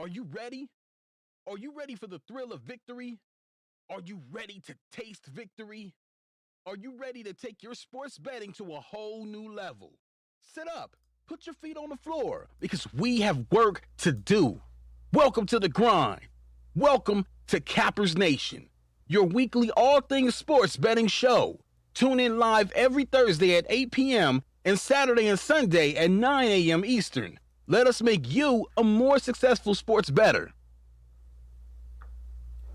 Are you ready? Are you ready for the thrill of victory? Are you ready to taste victory? Are you ready to take your sports betting to a whole new level? Sit up, put your feet on the floor, because we have work to do. Welcome to the grind. Welcome to Cappers Nation, your weekly all things sports betting show. Tune in live every Thursday at 8 p.m. and Saturday and Sunday at 9 a.m. Eastern. Let us make you a more successful sports bettor.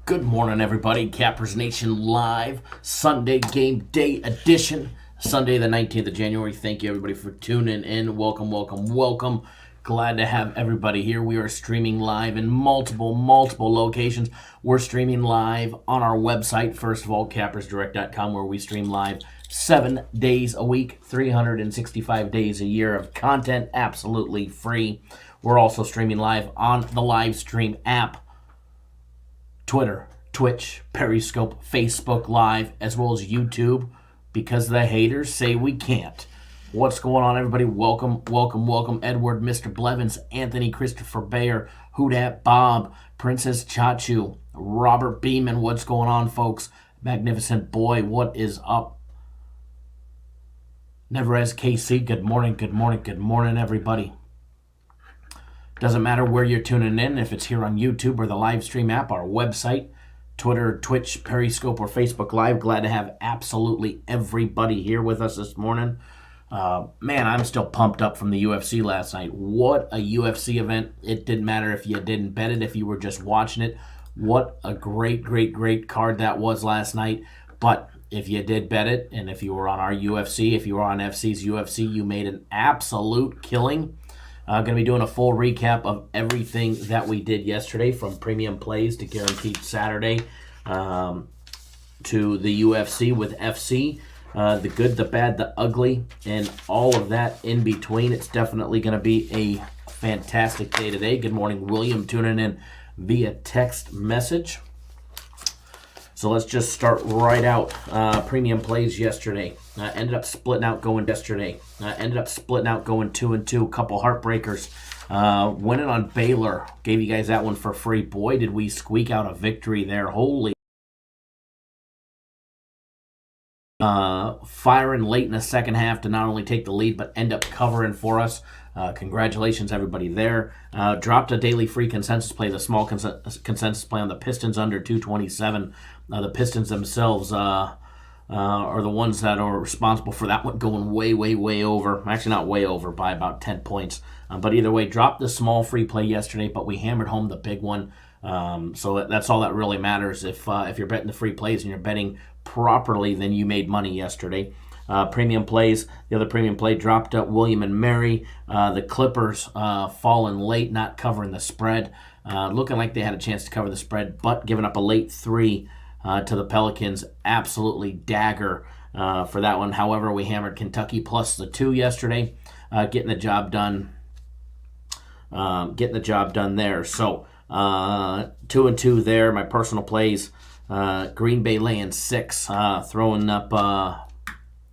Good morning, everybody. Cappers Nation live, Sunday game day edition, Sunday the 19th of January. Thank you, everybody, for tuning in. Welcome, welcome, welcome. Glad to have everybody here. We are streaming live in multiple locations. We're streaming live on our website, first of all, cappersdirect.com, where we stream live 7 days a week, 365 days a year of content, absolutely free. We're also streaming live on the live stream app, Twitter, Twitch, Periscope, Facebook Live, as well as YouTube, because the haters say we can't. What's going on, everybody? Welcome, welcome, welcome. Edward, Mr. Blevins, Anthony, Christopher Bayer, Hoodat, Bob, Princess Chachu, Robert Beeman. What's going on, folks? Magnificent Boy, what is up? Never as KC, good morning, good morning, good morning, everybody. Doesn't matter where you're tuning in, if it's here on YouTube or the live stream app, our website, Twitter, Twitch, Periscope, or Facebook Live. Glad to have absolutely everybody here with us this morning. Man, I'm still pumped up from the UFC last night. What a UFC event. It didn't matter if you didn't bet it, if you were just watching it. What a great card that was last night. But if you did bet it, and if you were on our UFC, if you were on FC's UFC, you made an absolute killing. Going to be doing a full recap of everything that we did yesterday, from premium plays to guaranteed Saturday to the UFC with FC. The good, the bad, the ugly, and all of that in between. It's definitely going to be a fantastic day today. Good morning, William, tuning in via text message. So let's just start right out. Premium plays yesterday. Ended up splitting out going yesterday. Ended up splitting out going 2-2. Couple heartbreakers. Winning on Baylor. Gave you guys that one for free. Boy, did we squeak out a victory there. Holy. Firing late in the second half to not only take the lead, but end up covering for us. Congratulations, everybody there. Dropped a daily free consensus play, the small consensus play on the Pistons under 227. The Pistons themselves are the ones that are responsible for that one going way over. Actually, not way over, by about 10 points. But either way, dropped the small free play yesterday, but we hammered home the big one. So that's all that really matters. If you're betting the free plays and you're betting properly, then you made money yesterday. Premium plays, the other premium play dropped up William and Mary. The Clippers falling late, not covering the spread. Looking like they had a chance to cover the spread, but giving up a late three to the Pelicans. Absolutely dagger for that one. However, we hammered Kentucky plus the 2 yesterday, getting the job done. Getting the job done there. So 2-2 there. My personal plays. Green Bay laying 6, throwing up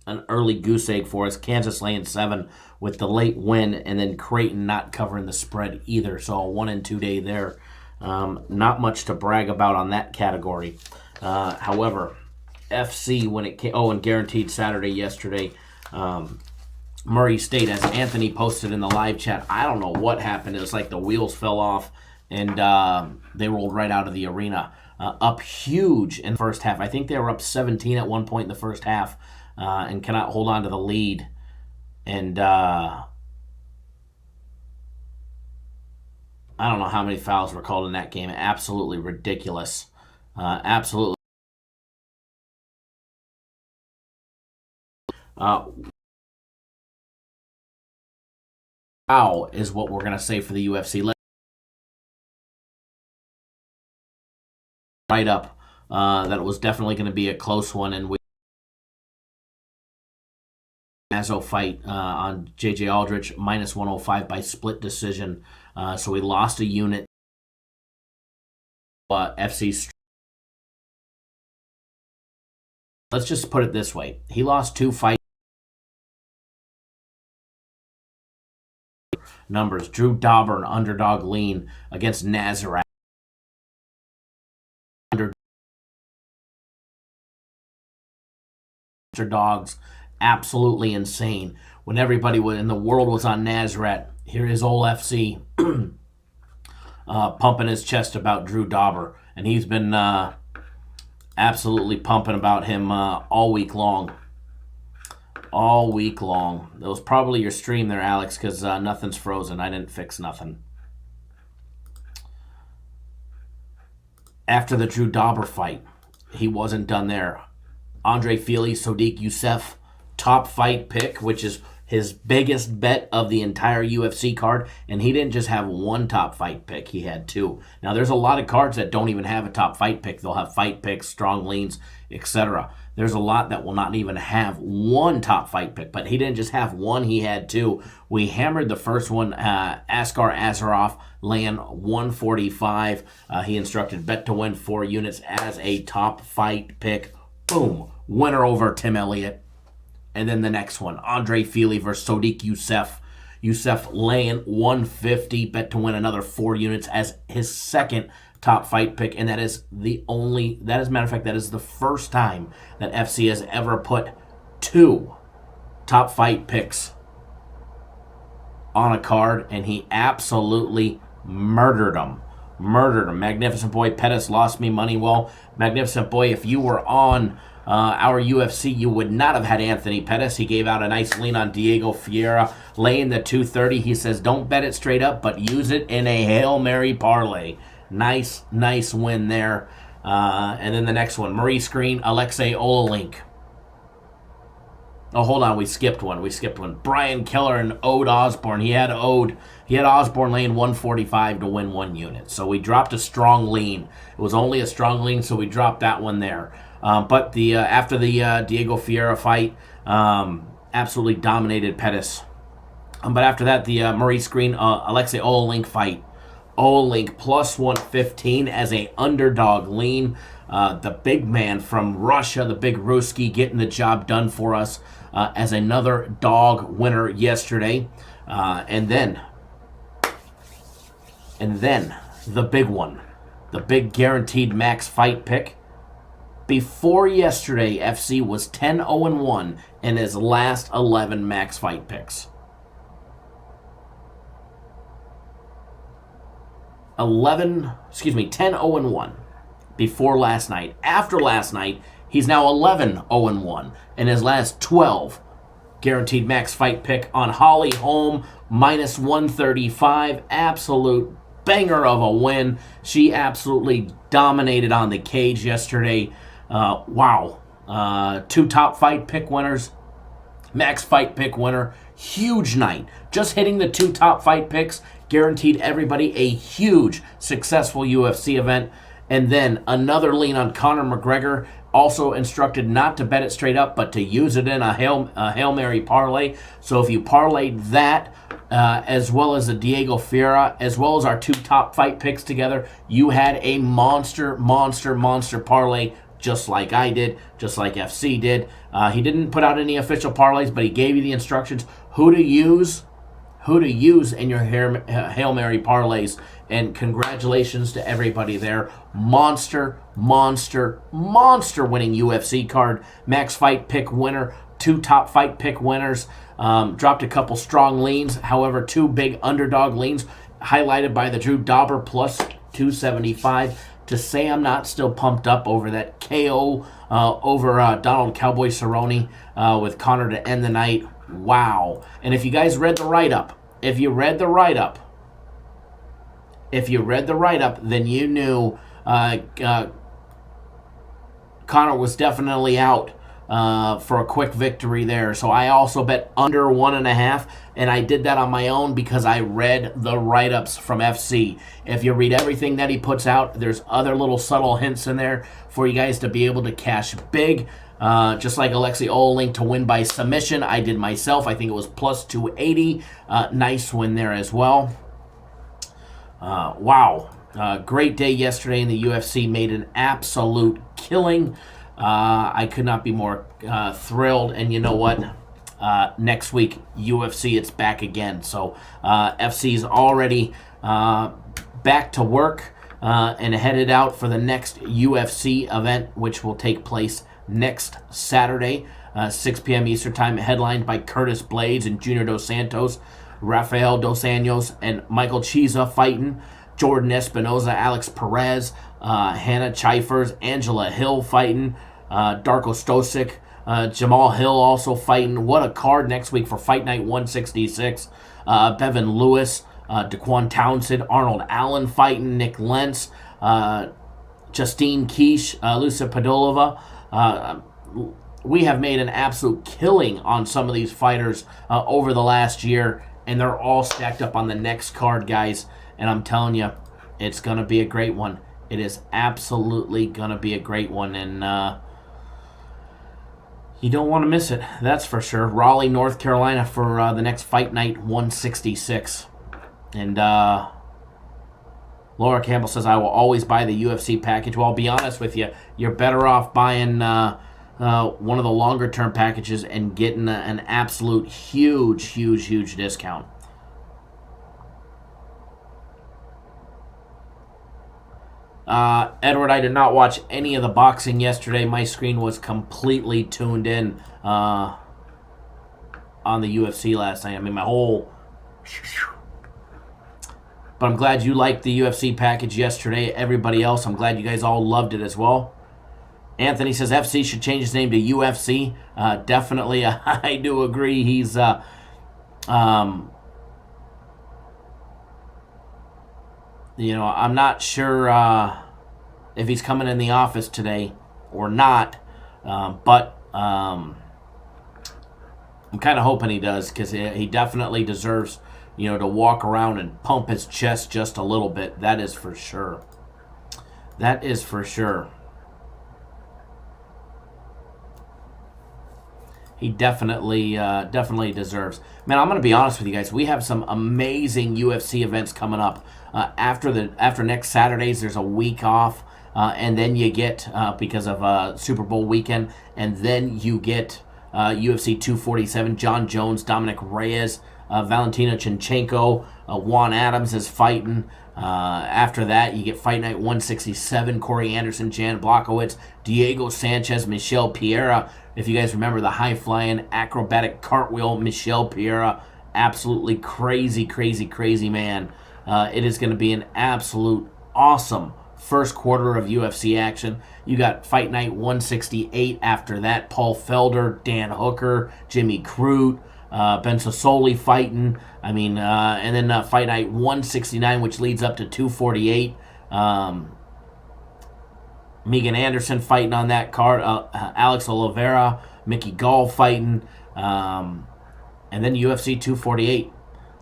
an early goose egg for us. Kansas laying 7 with the late win, and then Creighton not covering the spread either. So a 1-2 day there. Not much to brag about on that category. However, FC when it came, and guaranteed Saturday yesterday. Murray State, as Anthony posted in the live chat, I don't know what happened. It was like the wheels fell off and they rolled right out of the arena. Up huge in the first half. I think they were up 17 at one point in the first half and cannot hold on to the lead. And I don't know how many fouls were called in that game. Absolutely ridiculous. Absolutely. Wow is what we're going to say for the UFC. Right up that it was definitely going to be a close one, and we Mazzo fight on J.J. Aldrich minus 105 by split decision. So we lost a unit. FC. Let's just put it this way: he lost 2 fights. numbers. Drew Dauber, an underdog lean against Nazareth. Underdogs, absolutely insane. When everybody in the world was on Nazareth, here is old FC pumping his chest about Drew Dauber. And he's been absolutely pumping about him all week long. All week long. That was probably your stream there, Alex, because nothing's frozen. I didn't fix nothing. After the Drew Dauber fight, he wasn't done there. Andre Fili, Sodiq Youssef, top fight pick, which is his biggest bet of the entire UFC card. And he didn't just have one top fight pick, he had two. Now, there's a lot of cards that don't even have a top fight pick. They'll have fight picks, strong leans, etc. There's a lot that will not even have one top fight pick, but he didn't just have one, he had two. We hammered the first one, Askar Azarov, laying 145. He instructed bet to win 4 units as a top fight pick. Boom, winner over Tim Elliott. And then the next one, Andre Fili versus Sodiq Youssef. Youssef laying 150, bet to win another 4 units as his second top fight pick, and that is the first time that FC has ever put 2 top fight picks on a card, and he absolutely murdered them. Magnificent Boy Pettis lost me money. Well, Magnificent Boy, if you were on our UFC, you would not have had Anthony Pettis. He gave out a nice lean on Diego Ferreira, laying the 230. He says, don't bet it straight up, but use it in a Hail Mary parlay. Nice win there. And then the next one, Maurice Green, Alexei Ololink. Oh, hold on, we skipped one. Brian Keller and Ode Osborne. He had Osborne laying 145 to win 1 unit. So we dropped a strong lean. It was only a strong lean, so we dropped that one there. But after the Diego Ferreira fight, absolutely dominated Pettis. But after that, the Maurice Green, Alexei Ololink fight. Olink plus 115 as a underdog lean. The big man from Russia, the big Ruski, getting the job done for us as another dog winner yesterday. And then the big one, the big guaranteed max fight pick. Before yesterday, FC was 10-0-1 in his last 11 max fight picks. 10-0-1 before last night. After last night, he's now 11-0-1 in his last 12 guaranteed max fight pick on Holly Holm, minus 135. Absolute banger of a win. She absolutely dominated on the cage yesterday. Wow. 2 top fight pick winners. Max fight pick winner. Huge night. Just hitting the 2 top fight picks guaranteed everybody a huge successful UFC event. And then another lean on Conor McGregor, also instructed not to bet it straight up, but to use it in a Hail Mary parlay. So if you parlayed that, as well as the Diego Ferreira, as well as our 2 top fight picks together, you had a monster parlay, just like I did, just like FC did. He didn't put out any official parlays, but he gave you the instructions who to use in your Hail Mary parlays. And congratulations to everybody there. Monster winning UFC card. Max fight pick winner. 2 top fight pick winners. Dropped a couple strong leans. However, 2 big underdog leans, highlighted by the Drew Dauber plus 275. To say I'm not still pumped up over that KO over Donald Cowboy Cerrone with Conor to end the night. Wow. And if you guys read the write-up, then you knew Conor was definitely out for a quick victory there. So I also bet under 1.5, and I did that on my own because I read the write-ups from FC. If you read everything that he puts out, there's other little subtle hints in there for you guys to be able to cash big. Just like Alexei Olink to win by submission, I did myself. I think it was plus 280. Nice win there as well. Wow. Great day yesterday in the UFC. Made an absolute killing. I could not be more thrilled. And you know what? next week, UFC, it's back again. So FC's already back to work and headed out for the next UFC event, which will take place next Saturday, 6 p.m. Eastern Time, headlined by Curtis Blades and Junior Dos Santos, Rafael Dos Anjos and Michael Chiesa fighting, Jordan Espinoza, Alex Perez, Hannah Chifers, Angela Hill fighting, Darko Stosic, Jamal Hill also fighting. What a card next week for Fight Night 166. Bevan Lewis, Daquan Townsend, Arnold Allen fighting, Nick Lentz, Justine Keish, Lucia Padolova. We have made an absolute killing on some of these fighters over the last year, and they're all stacked up on the next card, guys. And I'm telling you, it's going to be a great one. It is absolutely going to be a great one, and you don't want to miss it, that's for sure. Raleigh, North Carolina for the next Fight Night 166. And Laura Campbell says, I will always buy the UFC package. Well, I'll be honest with you, you're better off buying one of the longer-term packages and getting an absolute huge discount. Edward, I did not watch any of the boxing yesterday. My screen was completely tuned in on the UFC last night. I mean, my whole... But I'm glad you liked the UFC package yesterday. Everybody else, I'm glad you guys all loved it as well. Anthony says FC should change his name to UFC. Definitely, I do agree. He's... You know, I'm not sure if he's coming in the office today or not, but I'm kind of hoping he does, because he definitely deserves, you know, to walk around and pump his chest just a little bit. That is for sure. That is for sure. He definitely deserves. Man, I'm going to be honest with you guys. We have some amazing UFC events coming up. After next Saturdays, there's a week off, and then you get, because of Super Bowl weekend, and then you get UFC 247, John Jones, Dominic Reyes, Valentina Chinchenko, Juan Adams is fighting. After that, you get Fight Night 167, Corey Anderson, Jan Blachowicz, Diego Sanchez, Michelle Pereira. If you guys remember the high-flying acrobatic cartwheel, Michelle Pereira, absolutely crazy man. It is going to be an absolute awesome first quarter of UFC action. You got Fight Night 168 after that. Paul Felder, Dan Hooker, Jimmy Crute, Ben Sassoli fighting. I mean, and then Fight Night 169, which leads up to 248. Megan Anderson fighting on that card. Alex Oliveira, Mickey Gall fighting. And then UFC 248.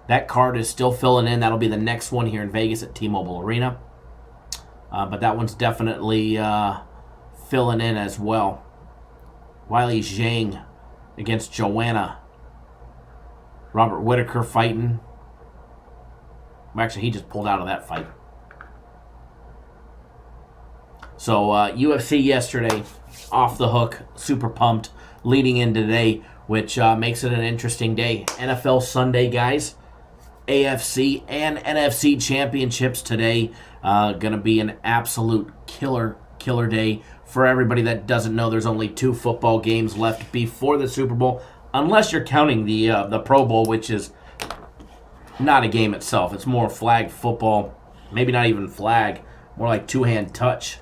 That card is still filling in. That'll be the next one here in Vegas at T-Mobile Arena. But that one's definitely filling in as well. Wiley Zhang against Joanna. Robert Whitaker fighting. Well, actually, he just pulled out of that fight. So UFC yesterday, off the hook, super pumped, leading in today, which makes it an interesting day. NFL Sunday, guys. AFC and NFC championships today. Going to be an absolute killer day. For everybody that doesn't know, there's only 2 football games left before the Super Bowl, unless you're counting the Pro Bowl, which is not a game itself. It's more flag football. Maybe not even flag. More like two-hand touch.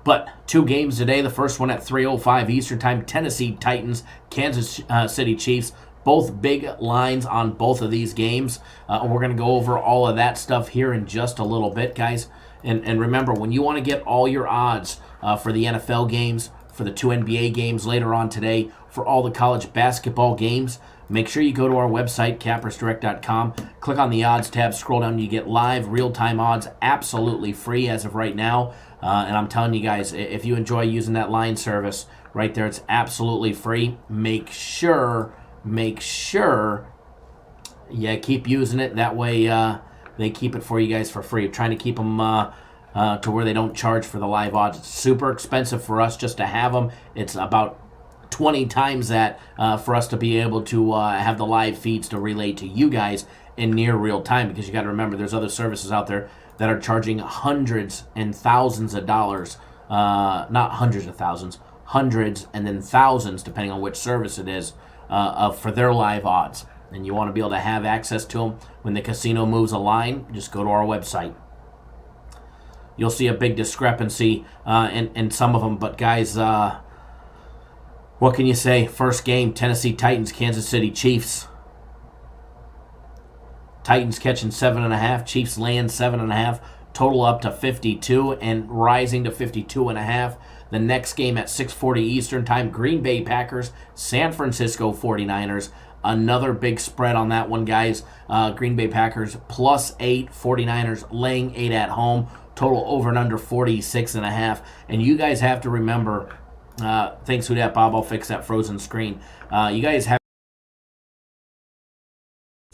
But 2 games today. The first one at 3:05 Eastern Time. Tennessee Titans, Kansas City Chiefs. Both big lines on both of these games. We're going to go over all of that stuff here in just a little bit, guys. And remember, when you want to get all your odds for the NFL games, for the 2 NBA games later on today, for all the college basketball games, make sure you go to our website, cappersdirect.com. Click on the odds tab, scroll down, you get live, real-time odds, absolutely free as of right now. And I'm telling you guys, if you enjoy using that line service right there, it's absolutely free. Make sure you keep using it. That way they keep it for you guys for free. Trying to keep them to where they don't charge for the live odds. It's super expensive for us just to have them. It's about 20 times that for us to be able to have the live feeds to relay to you guys in near real time, because you got to remember there's other services out there that are charging hundreds and thousands of dollars, not hundreds of thousands, hundreds and then thousands depending on which service it is, for their live odds. And you want to be able to have access to them when the casino moves a line, just go to our website. You'll see a big discrepancy in some of them. But guys, what can you say? First game, Tennessee Titans, Kansas City Chiefs. Titans catching 7.5, Chiefs laying 7.5. Total up to 52 and rising to 52.5. The next game at 6:40 Eastern Time, Green Bay Packers, San Francisco 49ers. Another big spread on that one, guys. Green Bay Packers +8, 49ers laying 8 at home. Total over and under 46.5. And you guys have to remember, thanks to that, Bob, I'll fix that frozen screen. You guys have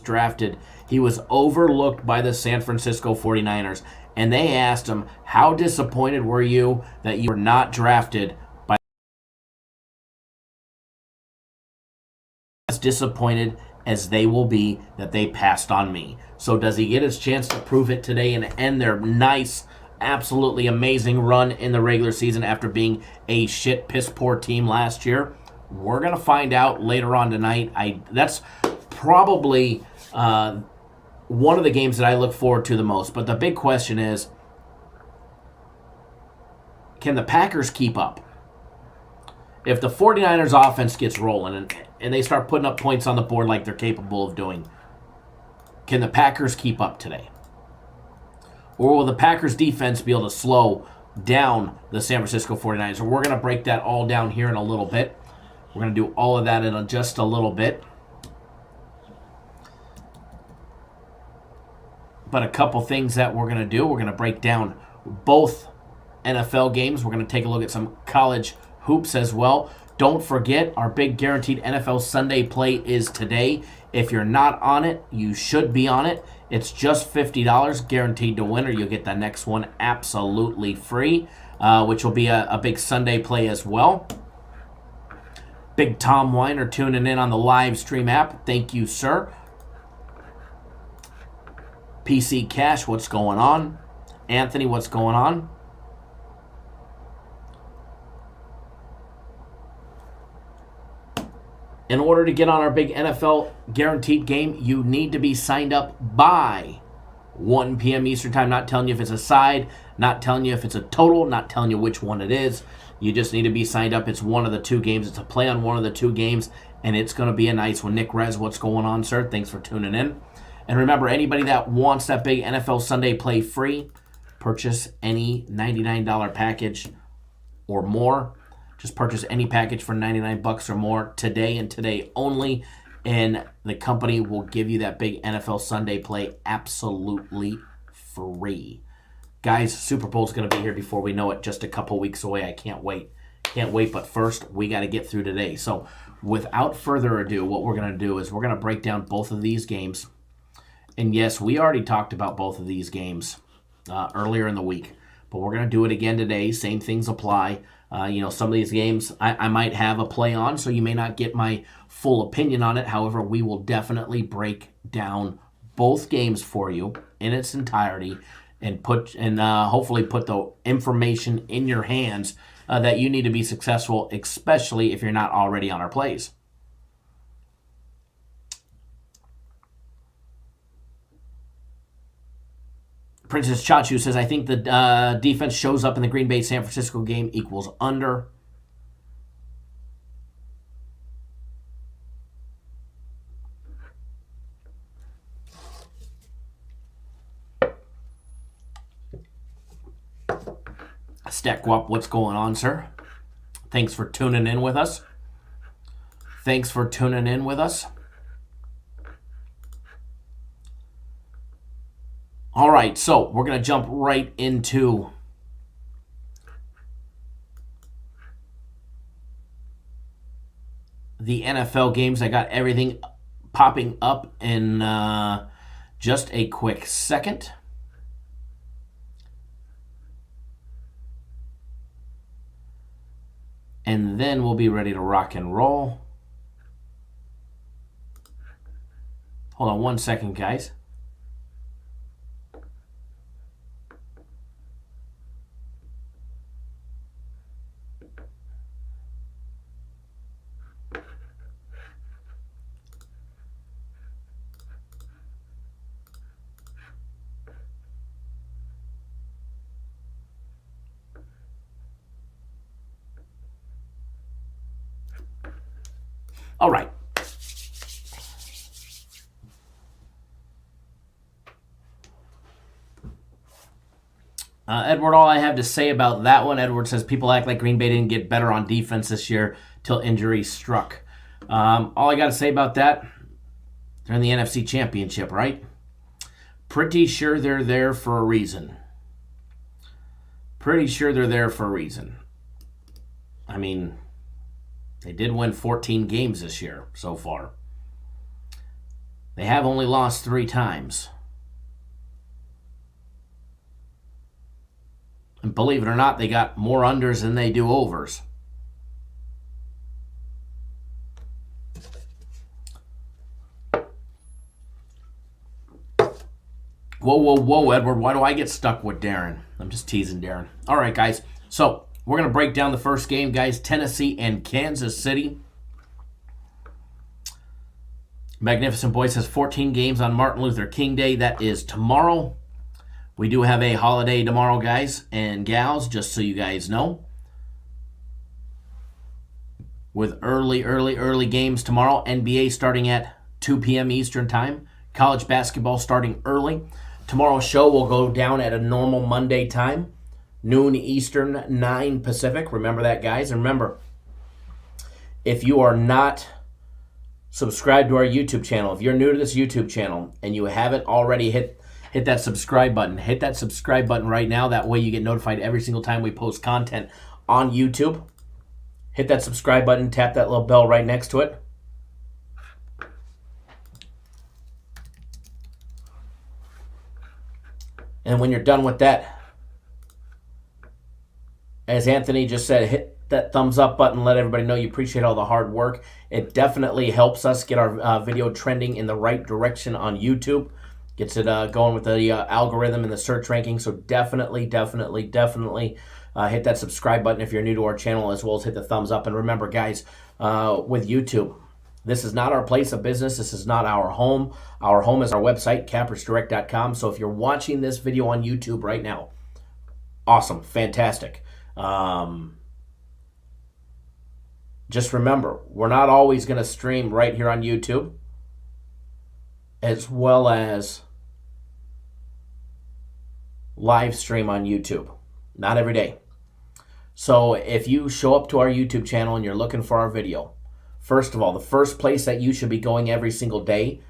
drafted. He was overlooked by the San Francisco 49ers. And they asked him, how disappointed were you that you were not drafted by as disappointed as they will be that they passed on me. So does he get his chance to prove it today and end their nice, absolutely amazing run in the regular season after being a shit, piss poor team last year? We're going to find out later on tonight. That's probably one of the games that I look forward to the most. But the big question is, can the Packers keep up? If the 49ers offense gets rolling and they start putting up points on the board like they're capable of doing, can the Packers keep up today? Or will the Packers defense be able to slow down the San Francisco 49ers? So we're going to break that all down here in a little bit. We're going to do all of that in just a little bit. But a couple things that we're going to do. We're going to break down both NFL games. We're going to take a look at some college hoops as well. Don't forget, our big guaranteed NFL Sunday play is today. If you're not on it, you should be on it. It's just $50 guaranteed to win, or you'll get the next one absolutely free, which will be a big Sunday play as well. Big Tom Weiner tuning in on the live stream app. Thank you, sir. PC Cash, what's going on? Anthony, what's going on? In order to get on our big NFL guaranteed game, you need to be signed up by 1 p.m. Eastern Time. Not telling you if it's a side, not telling you if it's a total, not telling you which one it is. You just need to be signed up. It's one of the two games. It's a play on one of the two games, and it's going to be a nice one. Nick Rez, what's going on, sir? Thanks for tuning in. And remember, anybody that wants that big NFL Sunday play free, purchase any $99 package or more. Just purchase any package for $99 or more today and today only, and the company will give you that big NFL Sunday play absolutely free. Guys, Super Bowl's going to be here before we know it, just a couple weeks away. I can't wait. Can't wait, but first, we got to get through today. So without further ado, what we're going to do is we're going to break down both of these games. And yes, we already talked about both of these games earlier in the week, but we're going to do it again today. Same things apply. Some of these games I might have a play on, so you may not get my full opinion on it. However, we will definitely break down both games for you in its entirety and hopefully put the information in your hands that you need to be successful, especially if you're not already on our plays. Princess Chachu says, I think the defense shows up in the Green Bay-San Francisco game equals under. Stackwop, what's going on, sir? Thanks for tuning in with us. Thanks for tuning in with us. All right, so we're going to jump right into the NFL games. I got everything popping up in just a quick second. and then we'll be ready to rock and roll. Hold on 1 second, guys. All right. Edward, all I have to say about that one, Edward says, people act like Green Bay didn't get better on defense this year till injuries struck. All I got to say about that, they're in the NFC Championship, right? Pretty sure they're there for a reason. Pretty sure they're there for a reason. I mean, they did win 14 games this year so far. They have only lost 3 times. And believe it or not, they got more unders than they do overs. Whoa, whoa, whoa, Edward. Why do I get stuck with Darren? I'm just teasing Darren. All right, guys. So we're going to break down the first game, guys. Tennessee and Kansas City. Magnificent Boy says 14 games on Martin Luther King Day. That is tomorrow. We do have a holiday tomorrow, guys and gals, just so you guys know. With early games tomorrow. NBA starting at 2 p.m. Eastern Time. College basketball starting early. Tomorrow's show will go down at a normal Monday time. Noon Eastern, 9 Pacific. Remember that, guys. And remember, if you are not subscribed to our YouTube channel, if you're new to this YouTube channel and you haven't already hit that subscribe button. Hit that subscribe button right now. That way you get notified every single time we post content on YouTube. Hit that subscribe button. Tap that little bell right next to it. And when you're done with that, as Anthony just said, hit that thumbs up button. Let everybody know you appreciate all the hard work. It definitely helps us get our video trending in the right direction on YouTube. Gets it going with the algorithm and the search ranking. So definitely hit that subscribe button if you're new to our channel, as well as hit the thumbs up. And remember, guys, with YouTube, this is not our place of business. This is not our home. Our home is our website, cappersdirect.com. So if you're watching this video on YouTube right now, awesome, fantastic. Just remember, we're not always going to stream right here on YouTube, as well as live stream on YouTube. Not every day. So if you show up to our YouTube channel and you're looking for our video, first of all, the first place that you should be going every single day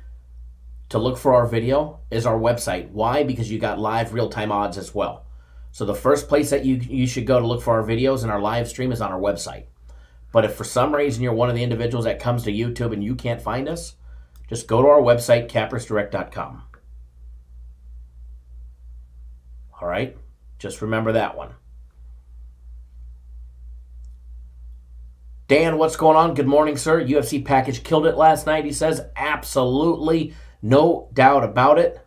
to look for our video is our website. Why? Because you got live real-time odds as well. So the first place that you should go to look for our videos and our live stream is on our website. But if for some reason you're one of the individuals that comes to YouTube and you can't find us, just go to our website, cappersdirect.com. All right? Just remember that one. Dan, what's going on? Good morning, sir. UFC package killed it last night, he says. Absolutely. No doubt about it.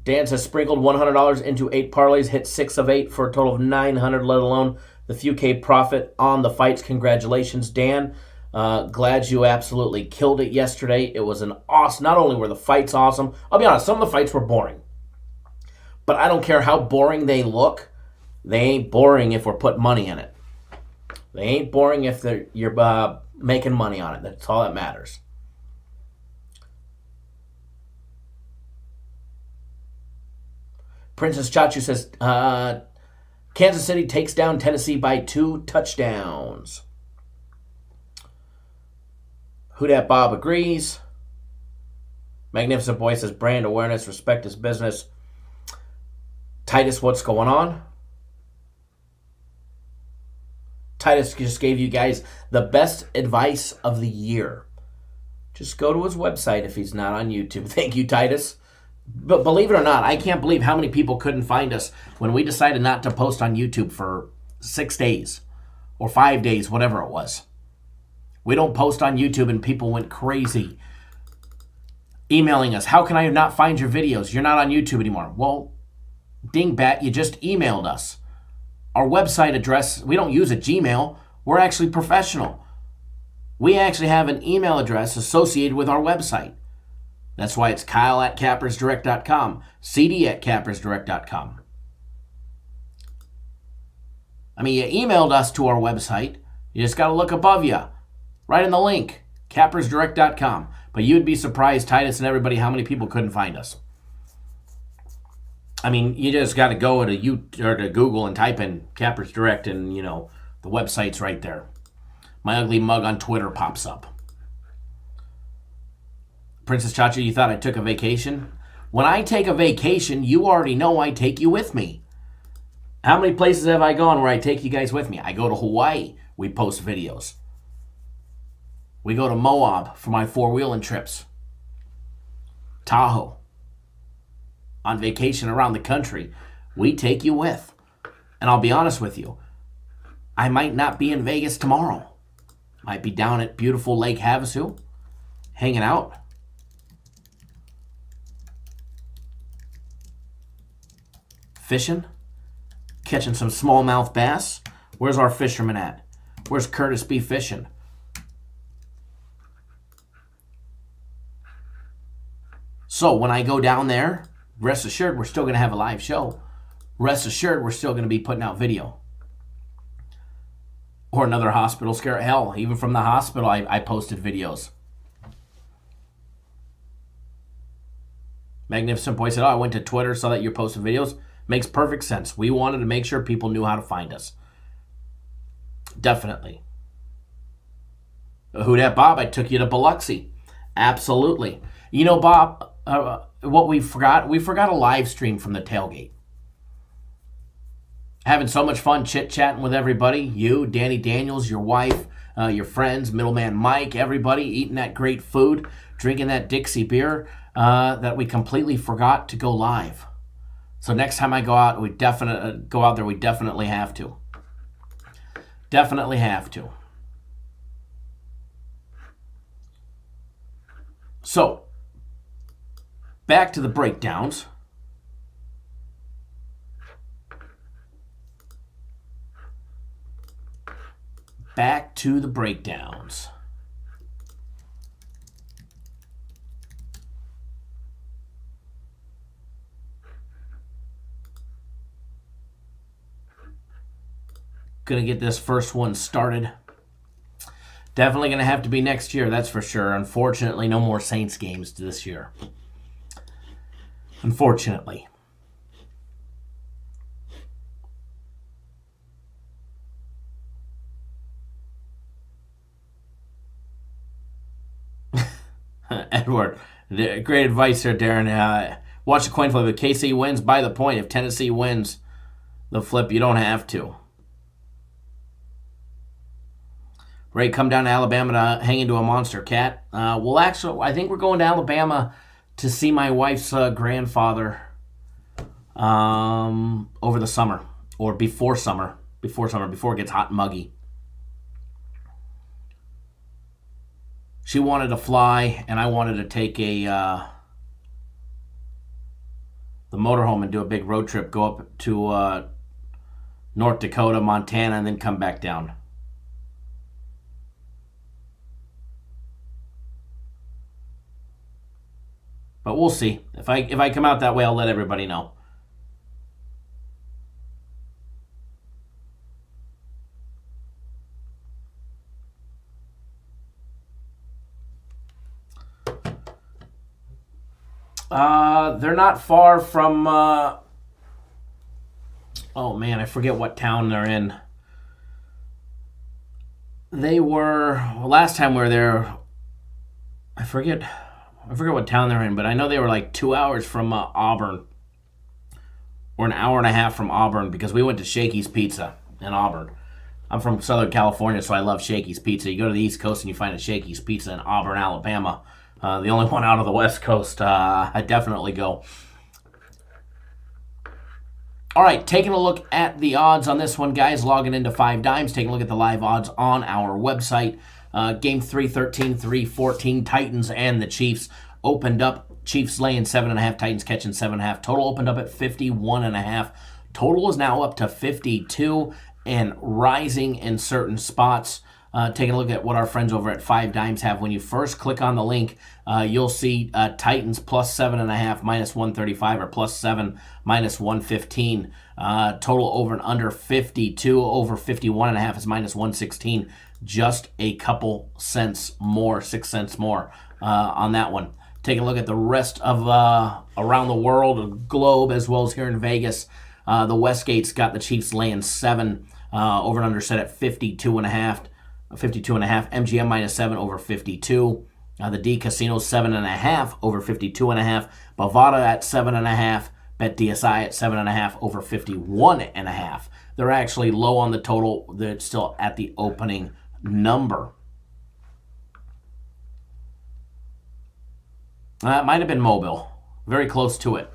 Dan says sprinkled $100 into 8 parlays, hit 6 of 8 for a total of $900, let alone the few K profit on the fights. Congratulations, Dan. Glad you absolutely killed it yesterday. It was an awesome, not only were the fights awesome, I'll be honest, some of the fights were boring. But I don't care how boring they look. They ain't boring if we're putting money in it. They ain't boring if you're making money on it. That's all that matters. Princess Chachu says, Kansas City takes down Tennessee by 2 touchdowns. Who Dat Bob agrees. Magnificent Boy says, brand awareness, respect his business. Titus, what's going on? Titus just gave you guys the best advice of the year. Just go to his website if he's not on YouTube. Thank you, Titus. But believe it or not, I can't believe how many people couldn't find us when we decided not to post on YouTube for 6 days or 5 days, whatever it was. We don't post on YouTube, and people went crazy emailing us. How can I not find your videos? You're not on YouTube anymore. Well, dingbat, you just emailed us. Our website address, we don't use a Gmail. We're actually professional. We actually have an email address associated with our website. That's why it's Kyle@cappersdirect.com, CD@cappersdirect.com. I mean, you emailed us to our website. You just got to look above you, right in the link, cappersdirect.com. But you'd be surprised, Titus and everybody, how many people couldn't find us. I mean, you just got to go to Google and type in Cappers Direct, and, you know, the website's right there. My ugly mug on Twitter pops up. Princess Chacha, you thought I took a vacation? When I take a vacation, you already know I take you with me. How many places have I gone where I take you guys with me? I go to Hawaii. We post videos. We go to Moab for my four-wheeling trips. Tahoe. On vacation around the country. We take you with. And I'll be honest with you. I might not be in Vegas tomorrow. Might be down at beautiful Lake Havasu. Hanging out. Fishing. Catching some smallmouth bass. Where's our fisherman at? Where's Curtis B. fishing? So when I go down there, rest assured we're still going to have a live show. Rest assured we're still going to be putting out video. Or another hospital scare. Hell, even from the hospital, I posted videos. Magnificent Boy said, I went to Twitter, saw that you're posting videos. Makes perfect sense. We wanted to make sure people knew how to find us. Definitely. Who dat, Bob? I took you to Biloxi. Absolutely. You know, Bob, what we forgot? We forgot a live stream from the tailgate. Having so much fun chit-chatting with everybody. You, Danny Daniels, your wife, your friends, Middleman Mike, everybody eating that great food, drinking that Dixie beer that we completely forgot to go live. So next time I go out, we definitely have to. Definitely have to. So, back to the breakdowns. Back to the breakdowns. Gonna get this first one started. Definitely gonna have to be next year, that's for sure. Unfortunately, no more Saints games this year. Unfortunately. Edward, great advice there, Darren. Watch the coin flip. If KC wins, buy the point. If Tennessee wins the flip, you don't have to. Ray, come down to Alabama to hang into a monster cat. Well, actually, I think we're going to Alabama to see my wife's grandfather over the summer, or before summer, before it gets hot and muggy. She wanted to fly, and I wanted to take the motorhome and do a big road trip, go up to North Dakota, Montana, and then come back down. But we'll see. If I come out that way, I'll let everybody know. They're not far from, oh man, I forget what town they're in. They were, last time we were there, I forget what town they're in, but I know they were like 2 hours from Auburn. Or an hour and a half from Auburn, because we went to Shakey's Pizza in Auburn. I'm from Southern California, so I love Shakey's Pizza. You go to the East Coast and you find a Shakey's Pizza in Auburn, Alabama. The only one out of the West Coast. I definitely go. All right, taking a look at the odds on this one, guys. Logging into 5 Dimes, taking a look at the live odds on our website. Game 3-13, 3-14, Titans and the Chiefs opened up. Chiefs laying 7.5, Titans catching 7.5. Total opened up at 51.5. Total is now up to 52 and rising in certain spots. Taking a look at what our friends over at 5 Dimes have. When you first click on the link, you'll see Titans plus 7.5 minus 135 or plus 7 minus 115. Total over and under 52. Over 51.5 is minus 116. Just a couple cents more, 6 cents more on that one. Taking a look at the rest of around the world, the globe, as well as here in Vegas. The Westgate's got the Chiefs laying 7. Over and under set at 52.5. 52.5. MGM minus 7 over 52. The D Casino 7.5 over 52.5. Bovada at 7.5. Bet DSI at 7.5 over 51.5. They're actually low on the total. They're still at the opening number. It might have been Mobile. Very close to it.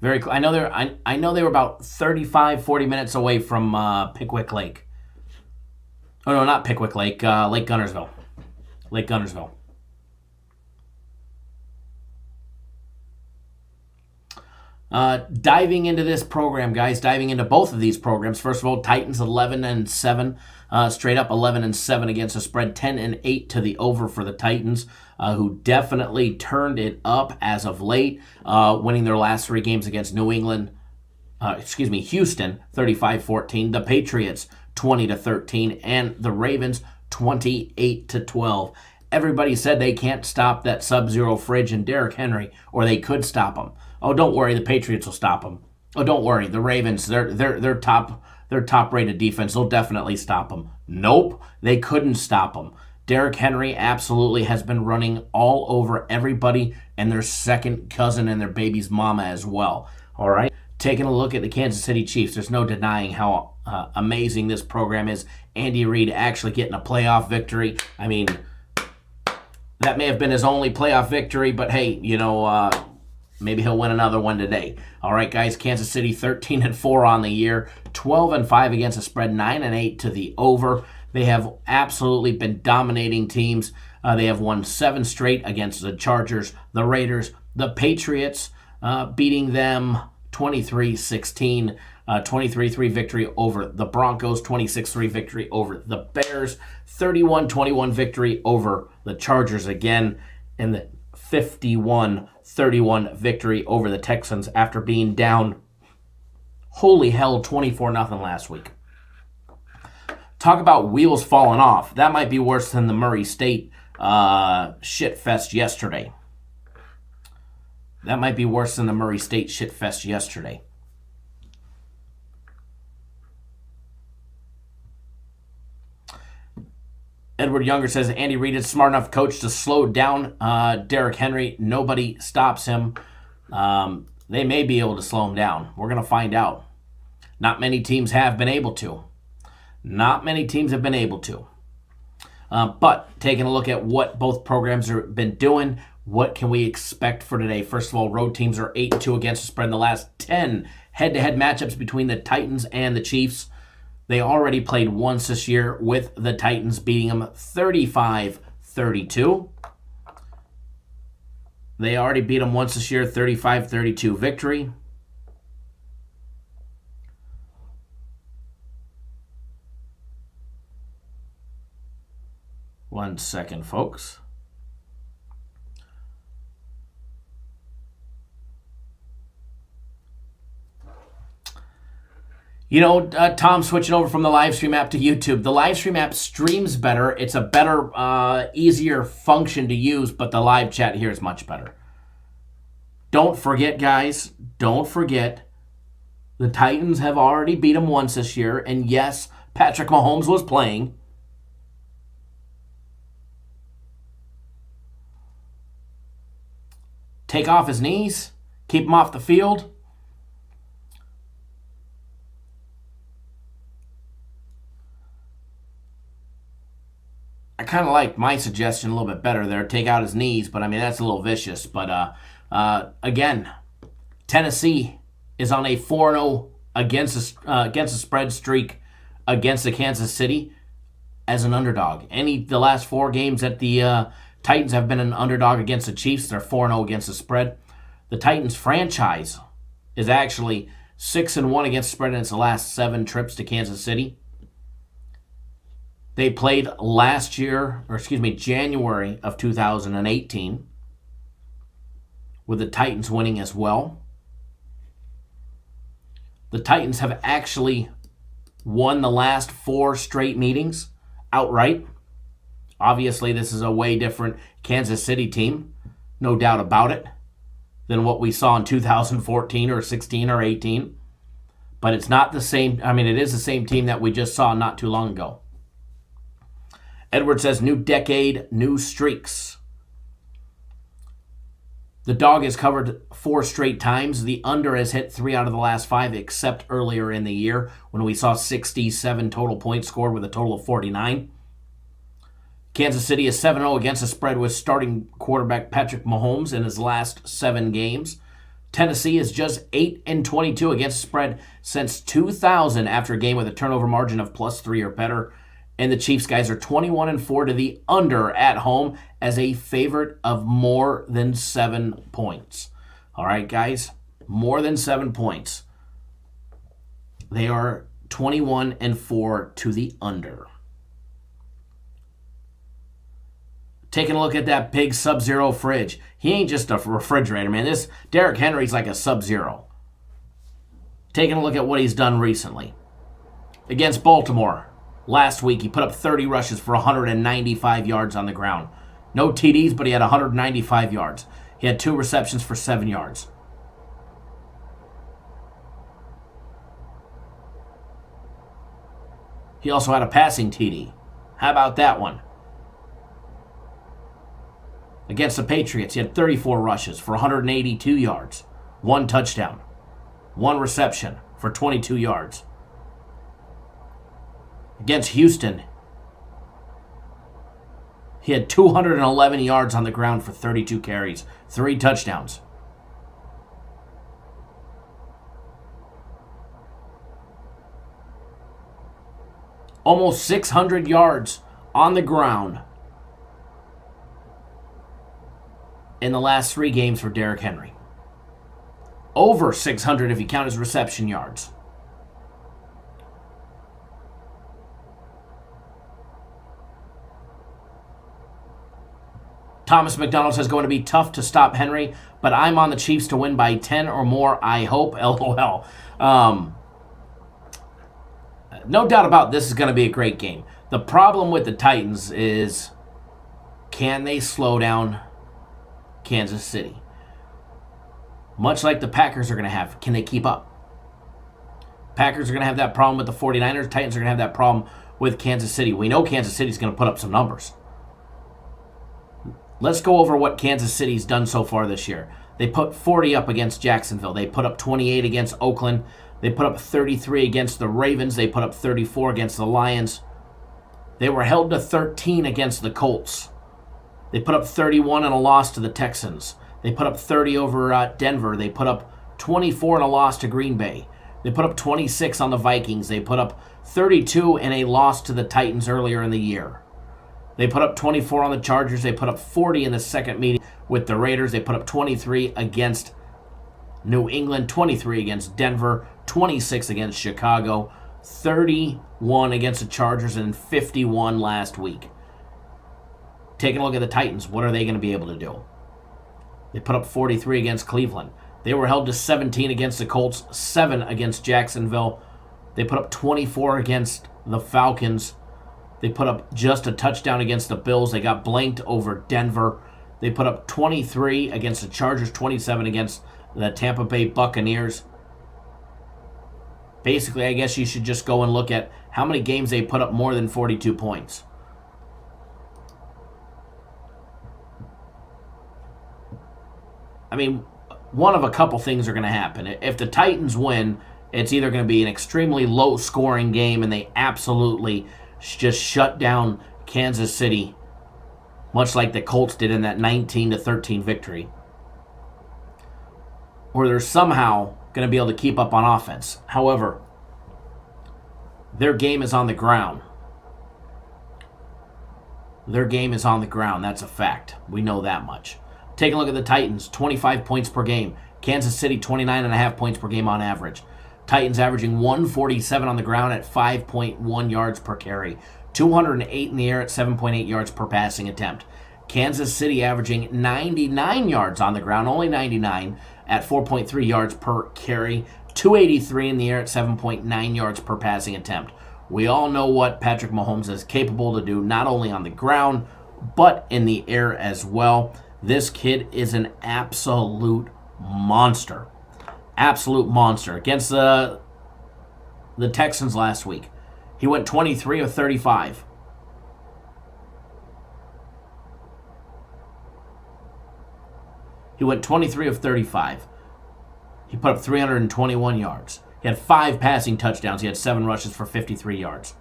I know they were about 35, 40 minutes away from Pickwick Lake. Oh, no, not Pickwick Lake. Lake Gunnersville. Lake Gunnersville. Diving into this program, guys. Diving into both of these programs. First of all, Titans 11-7. Straight up 11-7 against the spread. 10-8 to the over for the Titans, who definitely turned it up as of late, winning their last 3 games against Houston 35-14. The Patriots 20-13, and the Ravens 28-12. Everybody said they can't stop that Sub-Zero Fridge and Derrick Henry, or they could stop him. Oh, don't worry, the Patriots will stop them. Oh, don't worry, the Ravens, they're top-rated defense. They'll definitely stop them. Nope, they couldn't stop them. Derrick Henry absolutely has been running all over everybody and their second cousin and their baby's mama as well. All right, taking a look at the Kansas City Chiefs, there's no denying how amazing this program is. Andy Reid actually getting a playoff victory. I mean, that may have been his only playoff victory, but hey, maybe he'll win another one today. All right, guys, Kansas City 13-4 on the year, 12-5 against the spread, 9-8 to the over. They have absolutely been dominating teams. They have won 7 straight against the Chargers, the Raiders, the Patriots, beating them 23-16, 23-3 victory over the Broncos, 26-3 victory over the Bears, 31-21 victory over the Chargers again, and the 51-31 victory over the Texans after being down, holy hell, 24-0 last week. Talk about wheels falling off. That might be worse than the Murray State shit fest yesterday. That might be worse than the Murray State shit fest yesterday. Edward Younger says, Andy Reid is smart enough coach to slow down Derrick Henry. Nobody stops him. They may be able to slow him down. We're going to find out. Not many teams have been able to. Not many teams have been able to. But taking a look at what both programs have been doing, what can we expect for today? First of all, road teams are 8-2 against the spread in the last 10 head-to-head matchups between the Titans and the Chiefs. They already played once this year with the Titans beating them 35-32. They already beat them once this year, 35-32 victory. One second, folks. Tom, switching over from the live stream app to YouTube. The live stream app streams better. It's a better, easier function to use, but the live chat here is much better. Don't forget, guys, don't forget, the Titans have already beat them once this year, and yes, Patrick Mahomes was playing. Take off his knees, keep him off the field. I kind of like my suggestion a little bit better there. Take out his knees, but I mean, that's a little vicious. But again, Tennessee is on a 4-0 against a spread streak against the Kansas City as an underdog. The last 4 games that the Titans have been an underdog against the Chiefs, they're 4-0 against the spread. The Titans franchise is actually 6-1 against the spread in its last 7 trips to Kansas City. They played January of 2018, with the Titans winning as well. The Titans have actually won the last 4 straight meetings outright. Obviously, this is a way different Kansas City team, no doubt about it, than what we saw in 2014 or 16 or 18. But it's not the same. I mean, it is the same team that we just saw not too long ago. Edward says, new decade, new streaks. The dog has covered 4 straight times. The under has hit 3 out of the last 5, except earlier in the year when we saw 67 total points scored with a total of 49. Kansas City is 7-0 against the spread with starting quarterback Patrick Mahomes in his last 7 games. Tennessee is just 8-22 against the spread since 2000 after a game with a turnover margin of +3 or better. And the Chiefs guys are 21-4 to the under at home as a favorite of more than 7 points. All right, guys, more than 7 points. They are 21-4 to the under. Taking a look at that big Sub-Zero fridge. He ain't just a refrigerator, man. This Derrick Henry's like a Sub-Zero. Taking a look at what he's done recently. Against Baltimore. Last week, he put up 30 rushes for 195 yards on the ground. No TDs, but he had 195 yards. He had 2 receptions for 7 yards. He also had a passing TD. How about that one? Against the Patriots, he had 34 rushes for 182 yards. 1 touchdown. 1 reception for 22 yards. Against Houston, he had 211 yards on the ground for 32 carries, 3 touchdowns. Almost 600 yards on the ground in the last 3 games for Derrick Henry. Over 600 if you count his reception yards. Thomas McDonald says going to be tough to stop Henry, but I'm on the Chiefs to win by 10 or more, I hope. LOL. No doubt about this is going to be a great game. The problem with the Titans is, can they slow down Kansas City? Much like the Packers are going to have. Can they keep up? Packers are going to have that problem with the 49ers. Titans are going to have that problem with Kansas City. We know Kansas City's going to put up some numbers. Let's go over what Kansas City's done so far this year. They put 40 up against Jacksonville. They put up 28 against Oakland. They put up 33 against the Ravens. They put up 34 against the Lions. They were held to 13 against the Colts. They put up 31 and a loss to the Texans. They put up 30 over Denver. They put up 24 and a loss to Green Bay. They put up 26 on the Vikings. They put up 32 and a loss to the Titans earlier in the year. They put up 24 on the Chargers. They put up 40 in the second meeting with the Raiders. They put up 23 against New England, 23 against Denver, 26 against Chicago, 31 against the Chargers, and 51 last week. Taking a look at the Titans, what are they going to be able to do? They put up 43 against Cleveland. They were held to 17 against the Colts, 7 against Jacksonville. They put up 24 against the Falcons. They put up just a touchdown against the Bills. They got blanked over Denver. They put up 23 against the Chargers, 27 against the Tampa Bay Buccaneers. Basically, I guess you should just go and look at how many games they put up more than 42 points. I mean, one of a couple things are going to happen. If the Titans win, it's either going to be an extremely low-scoring game and they absolutely just shut down Kansas City, much like the Colts did in that 19-13 victory. Or there's somehow going to be able to keep up on offense. However, their game is on the ground. Their game is on the ground. That's a fact. We know that much. Take a look at the Titans. 25 points per game. Kansas City, 29.5 points per game on average. Titans averaging 147 on the ground at 5.1 yards per carry. 208 in the air at 7.8 yards per passing attempt. Kansas City averaging 99 yards on the ground, only 99, at 4.3 yards per carry. 283 in the air at 7.9 yards per passing attempt. We all know what Patrick Mahomes is capable to do, not only on the ground, but in the air as well. This kid is an absolute monster. Absolute monster. Against the Texans last week, he went 23 of 35. He went 23 of 35. He put up 321 yards. He had 5 passing touchdowns. He had 7 rushes for 53 yards.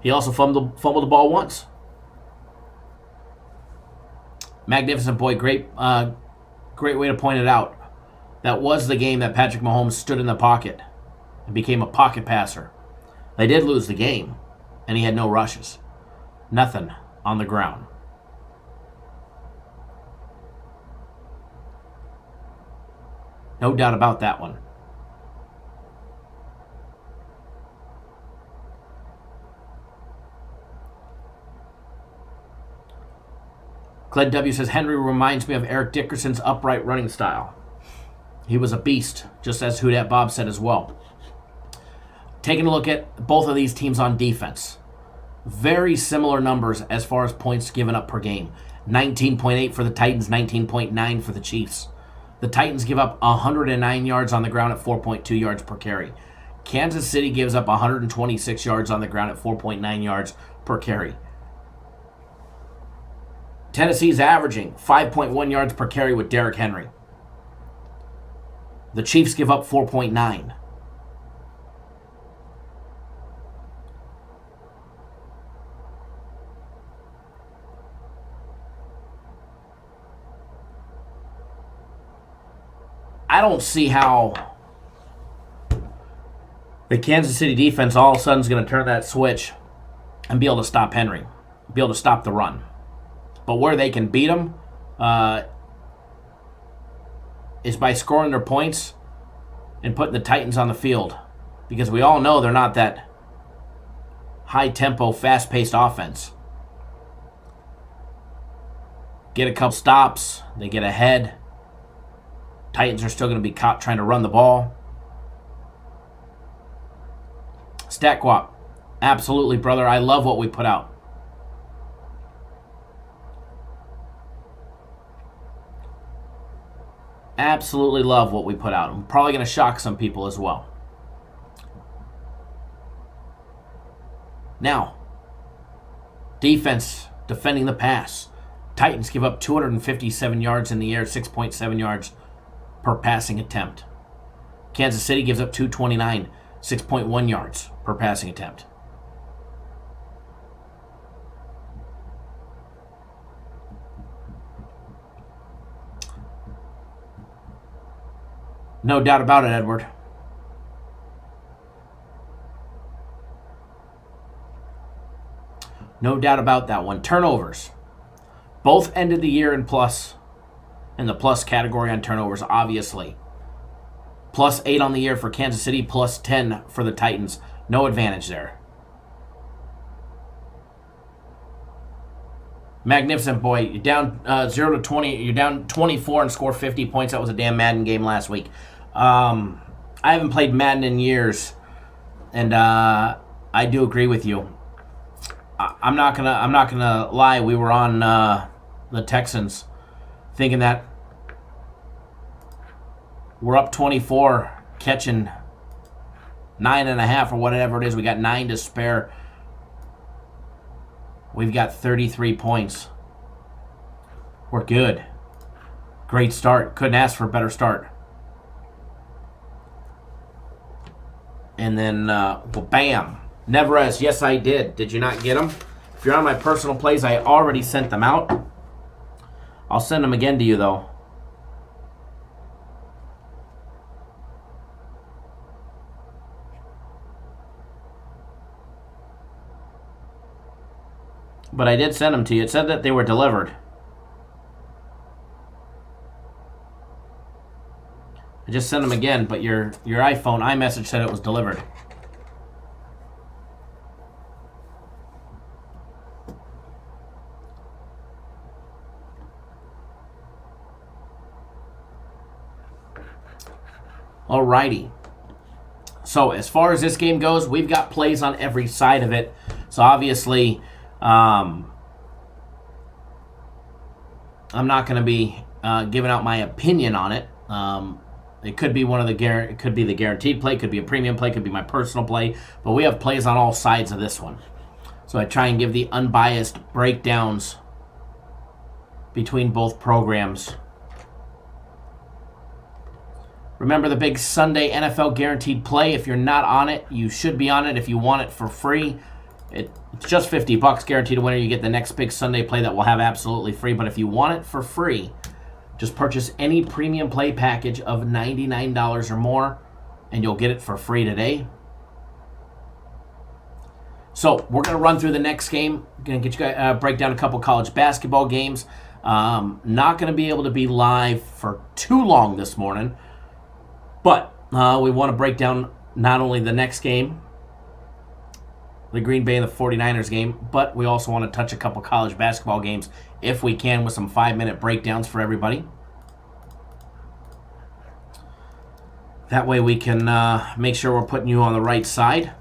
He also fumbled the ball once. Magnificent boy. Great way to point it out. That was the game that Patrick Mahomes stood in the pocket and became a pocket passer. They did lose the game, and he had no rushes. Nothing on the ground. No doubt about that one. Gled W says, Henry reminds me of Eric Dickerson's upright running style. He was a beast, just as Who Dat Bob said as well. Taking a look at both of these teams on defense. Very similar numbers as far as points given up per game. 19.8 for the Titans, 19.9 for the Chiefs. The Titans give up 109 yards on the ground at 4.2 yards per carry. Kansas City gives up 126 yards on the ground at 4.9 yards per carry. Tennessee's averaging 5.1 yards per carry with Derrick Henry. The Chiefs give up 4.9. I don't see how the Kansas City defense all of a sudden is going to turn that switch and be able to stop Henry, be able to stop the run. But where they can beat him is by scoring their points and putting the Titans on the field. Because we all know they're not that high-tempo, fast-paced offense. Get a couple stops, they get ahead. Titans are still going to be caught trying to run the ball. StatQuap, absolutely, brother. I love what we put out. Absolutely love what we put out. I'm probably going to shock some people as well. Now, defense defending the pass. Titans give up 257 yards in the air, 6.7 yards per passing attempt. Kansas City gives up 229, 6.1 yards per passing attempt. No doubt about it, Edward. No doubt about that one. Turnovers. Both ended the year in the plus category on turnovers, obviously. +8 on the year for Kansas City, +10 for the Titans. No advantage there. Magnificent boy. You're down 0 to 20. You're down 24 and score 50 points. That was a damn Madden game last week. I haven't played Madden in years, and I do agree with you. I'm not gonna lie. We were on the Texans, thinking that we're up 24, catching 9.5 or whatever it is. We got 9 to spare. We've got 33 points. We're good. Great start. Couldn't ask for a better start. And then, well, bam. Neverez. Yes, I did. Did you not get them? If you're on my personal plays, I already sent them out. I'll send them again to you, though. But I did send them to you. It said that they were delivered. I just sent them again, but your iPhone iMessage said it was delivered. Alrighty. So as far as this game goes, we've got plays on every side of it. So obviously, I'm not going to be giving out my opinion on it. It could be it could be the guaranteed play, could be a premium play, could be my personal play, but we have plays on all sides of this one. So I try and give the unbiased breakdowns between both programs. Remember the big Sunday NFL guaranteed play. If you're not on it, you should be on it. If you want it for free, it's just $50 guaranteed a winner. You get the next big Sunday play that we'll have absolutely free. But if you want it for free, just purchase any premium play package of $99 or more, and you'll get it for free today. So we're going to run through the next game. Going to get you guys break down a couple college basketball games. Not going to be able to be live for too long this morning, but we want to break down not only the next game, the Green Bay and the 49ers game, but we also want to touch a couple college basketball games if we can with some 5-minute breakdowns for everybody. That way we can make sure we're putting you on the right side.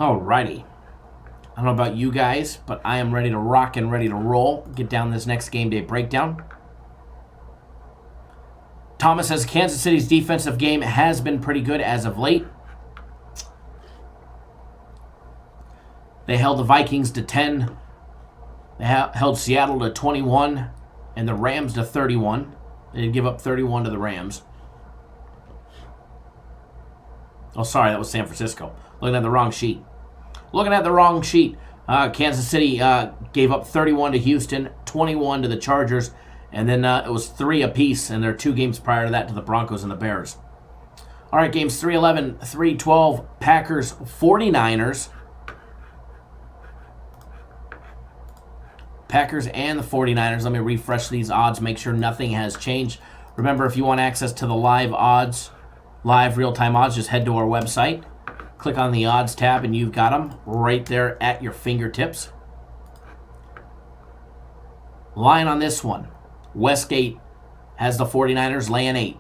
Alrighty. I don't know about you guys, but I am ready to rock and ready to roll. Get down this next game day breakdown. Thomas says Kansas City's defensive game has been pretty good as of late. They held the Vikings to 10. They held Seattle to 21 and the Rams to 31. They did give up 31 to the Rams. Oh, sorry, that was San Francisco. Looking at the wrong sheet. Kansas City gave up 31 to Houston, 21 to the Chargers, and then it was 3 apiece in their 2 games prior to that to the Broncos and the Bears. All right, games 3-11, 3-12, Packers, 49ers. Packers and the 49ers. Let me refresh these odds, make sure nothing has changed. Remember, if you want access to the live odds, live real-time odds, just head to our website. Click on the odds tab and you've got them right there at your fingertips. Line on this one. Westgate has the 49ers laying 8.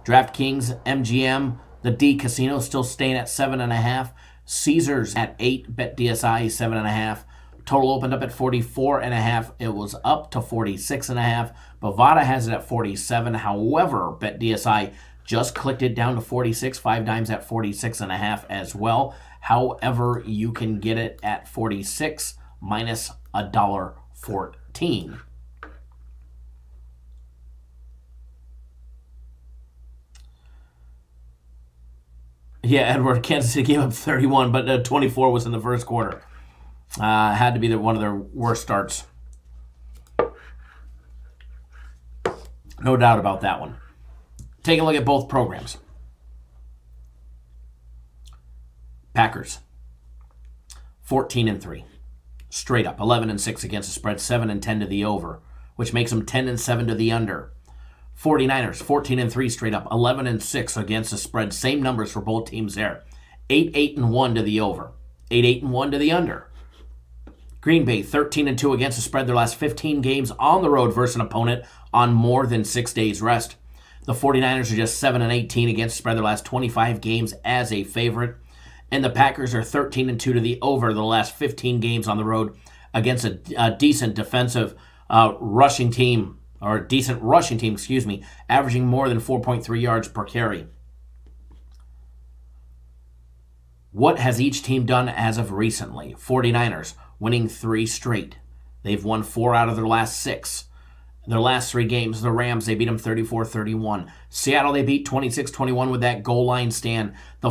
DraftKings, MGM, the D Casino still staying at 7.5. Caesars at 8. BetDSI 7.5. Total opened up at 44.5. It was up to 46.5. Bovada has it at 47. However, BetDSI just clicked it down to 46, 5 dimes at 46.5 as well. However, you can get it at 46 minus $1.14. Yeah, Edward, Kansas City gave up 31, but 24 was in the first quarter. Had to be one of their worst starts. No doubt about that one. Take a look at both programs. Packers, 14-3. Straight up, 11-6 against the spread, 7-10 to the over, which makes them 10-7 to the under. 49ers, 14-3 straight up, 11-6 against the spread. Same numbers for both teams there. 8-1 to the over, 8-1 to the under. Green Bay, 13-2 against the spread their last 15 games on the road versus an opponent on more than 6 days rest. The 49ers are just 7-18 against the spread their last 25 games as a favorite. And the Packers are 13-2 to the over the last 15 games on the road against a decent defensive rushing team, or a decent rushing team, averaging more than 4.3 yards per carry. What has each team done as of recently? 49ers winning 3 straight. They've won 4 out of their last 6. Their last 3 games, the Rams, they beat them 34-31. Seattle, they beat 26-21 with that goal line stand. The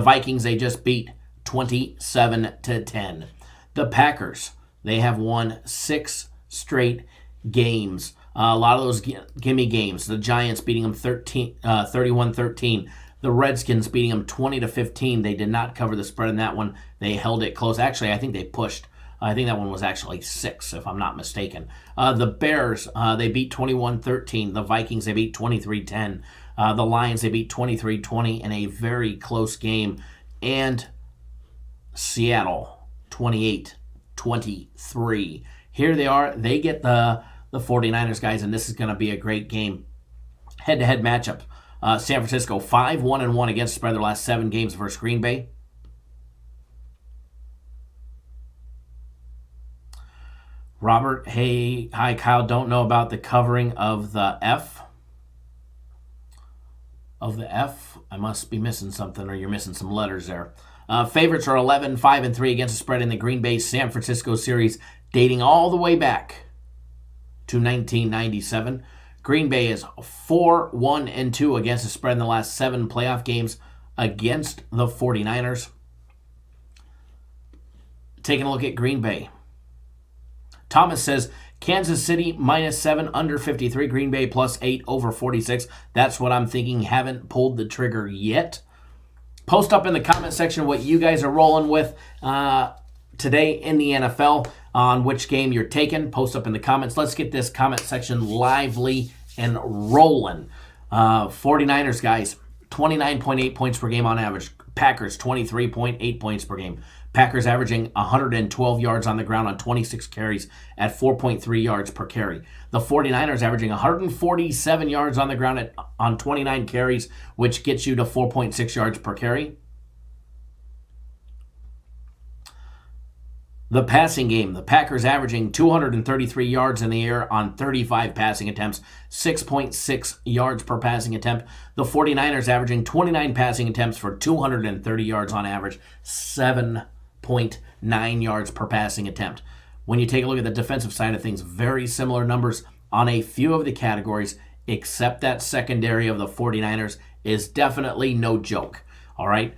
Vikings, they just beat 27-10. The Packers, they have won 6 straight games A lot of those gimme games. The Giants beating them 31-13. The Redskins beating them 20-15. They did not cover the spread in that one. They held it close. Actually, I think they pushed. I think that one was actually 6, if I'm not mistaken. The Bears, they beat 21-13. The Vikings, they beat 23-10. The Lions, they beat 23-20 in a very close game. And Seattle, 28-23. Here they are. They get the 49ers, guys, and this is going to be a great game. Head-to-head matchup. San Francisco, 5-1-1 against the spread their last 7 games versus Green Bay. Robert, hey, hi, Kyle. Don't know about the covering of the F. Of the F? I must be missing something, or you're missing some letters there. Favorites are 11-5-3 against the spread in the Green Bay San Francisco series, dating all the way back to 1997. Green Bay is 4-1-2 against the spread in the last 7 playoff games against the 49ers. Taking a look at Green Bay. Thomas says, Kansas City -7 under 53, Green Bay +8 over 46. That's what I'm thinking. Haven't pulled the trigger yet. Post up in the comment section what you guys are rolling with today in the NFL, on which game you're taking. Post up in the comments. Let's get this comment section lively and rolling. 49ers, guys, 29.8 points per game on average. Packers, 23.8 points per game. Packers averaging 112 yards on the ground on 26 carries at 4.3 yards per carry. The 49ers averaging 147 yards on the ground on 29 carries, which gets you to 4.6 yards per carry. The passing game, the Packers averaging 233 yards in the air on 35 passing attempts, 6.6 yards per passing attempt. The 49ers averaging 29 passing attempts for 230 yards on average, 7.9 yards per passing attempt. When you take a look at the defensive side of things, very similar numbers on a few of the categories, except that secondary of the 49ers is definitely no joke. All right,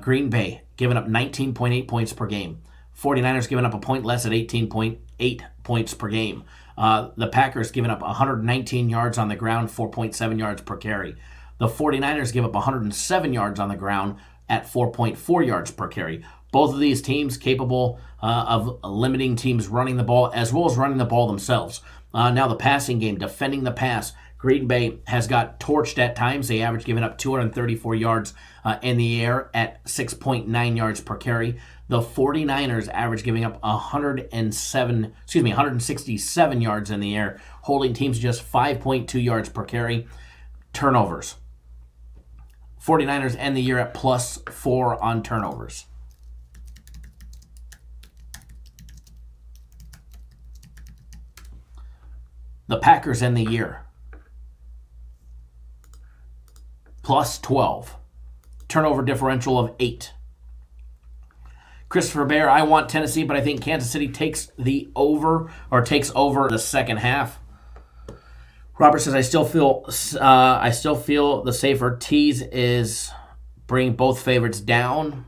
Green Bay giving up 19.8 points per game. 49ers giving up a point less at 18.8 points per game. The Packers giving up 119 yards on the ground, 4.7 yards per carry. The 49ers give up 107 yards on the ground at 4.4 yards per carry. Both of these teams capable of limiting teams running the ball as well as running the ball themselves. Now the passing game, defending the pass. Green Bay has got torched at times. They average giving up 234 yards in the air at 6.9 yards per carry. The 49ers average giving up 167 yards in the air, holding teams just 5.2 yards per carry. Turnovers. 49ers end the year at +4 on turnovers. The Packers end the year +12. Turnover differential of 8. Christopher Bear, I want Tennessee, but I think Kansas City takes over the second half. Robert says, I still feel the safer tease is bringing both favorites down.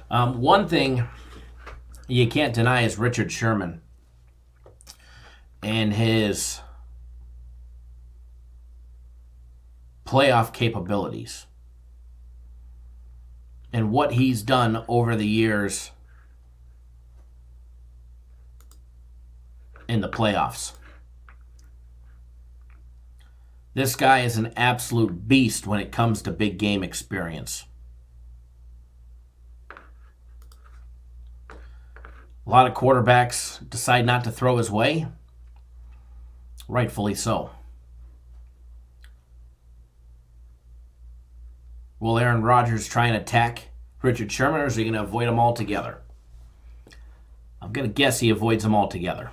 One thing you can't deny is Richard Sherman and his playoff capabilities and what he's done over the years in the playoffs. This guy is an absolute beast when it comes to big game experience. A lot of quarterbacks decide not to throw his way. Rightfully so. Will Aaron Rodgers try and attack Richard Sherman, or is he going to avoid them altogether? I'm going to guess he avoids them altogether.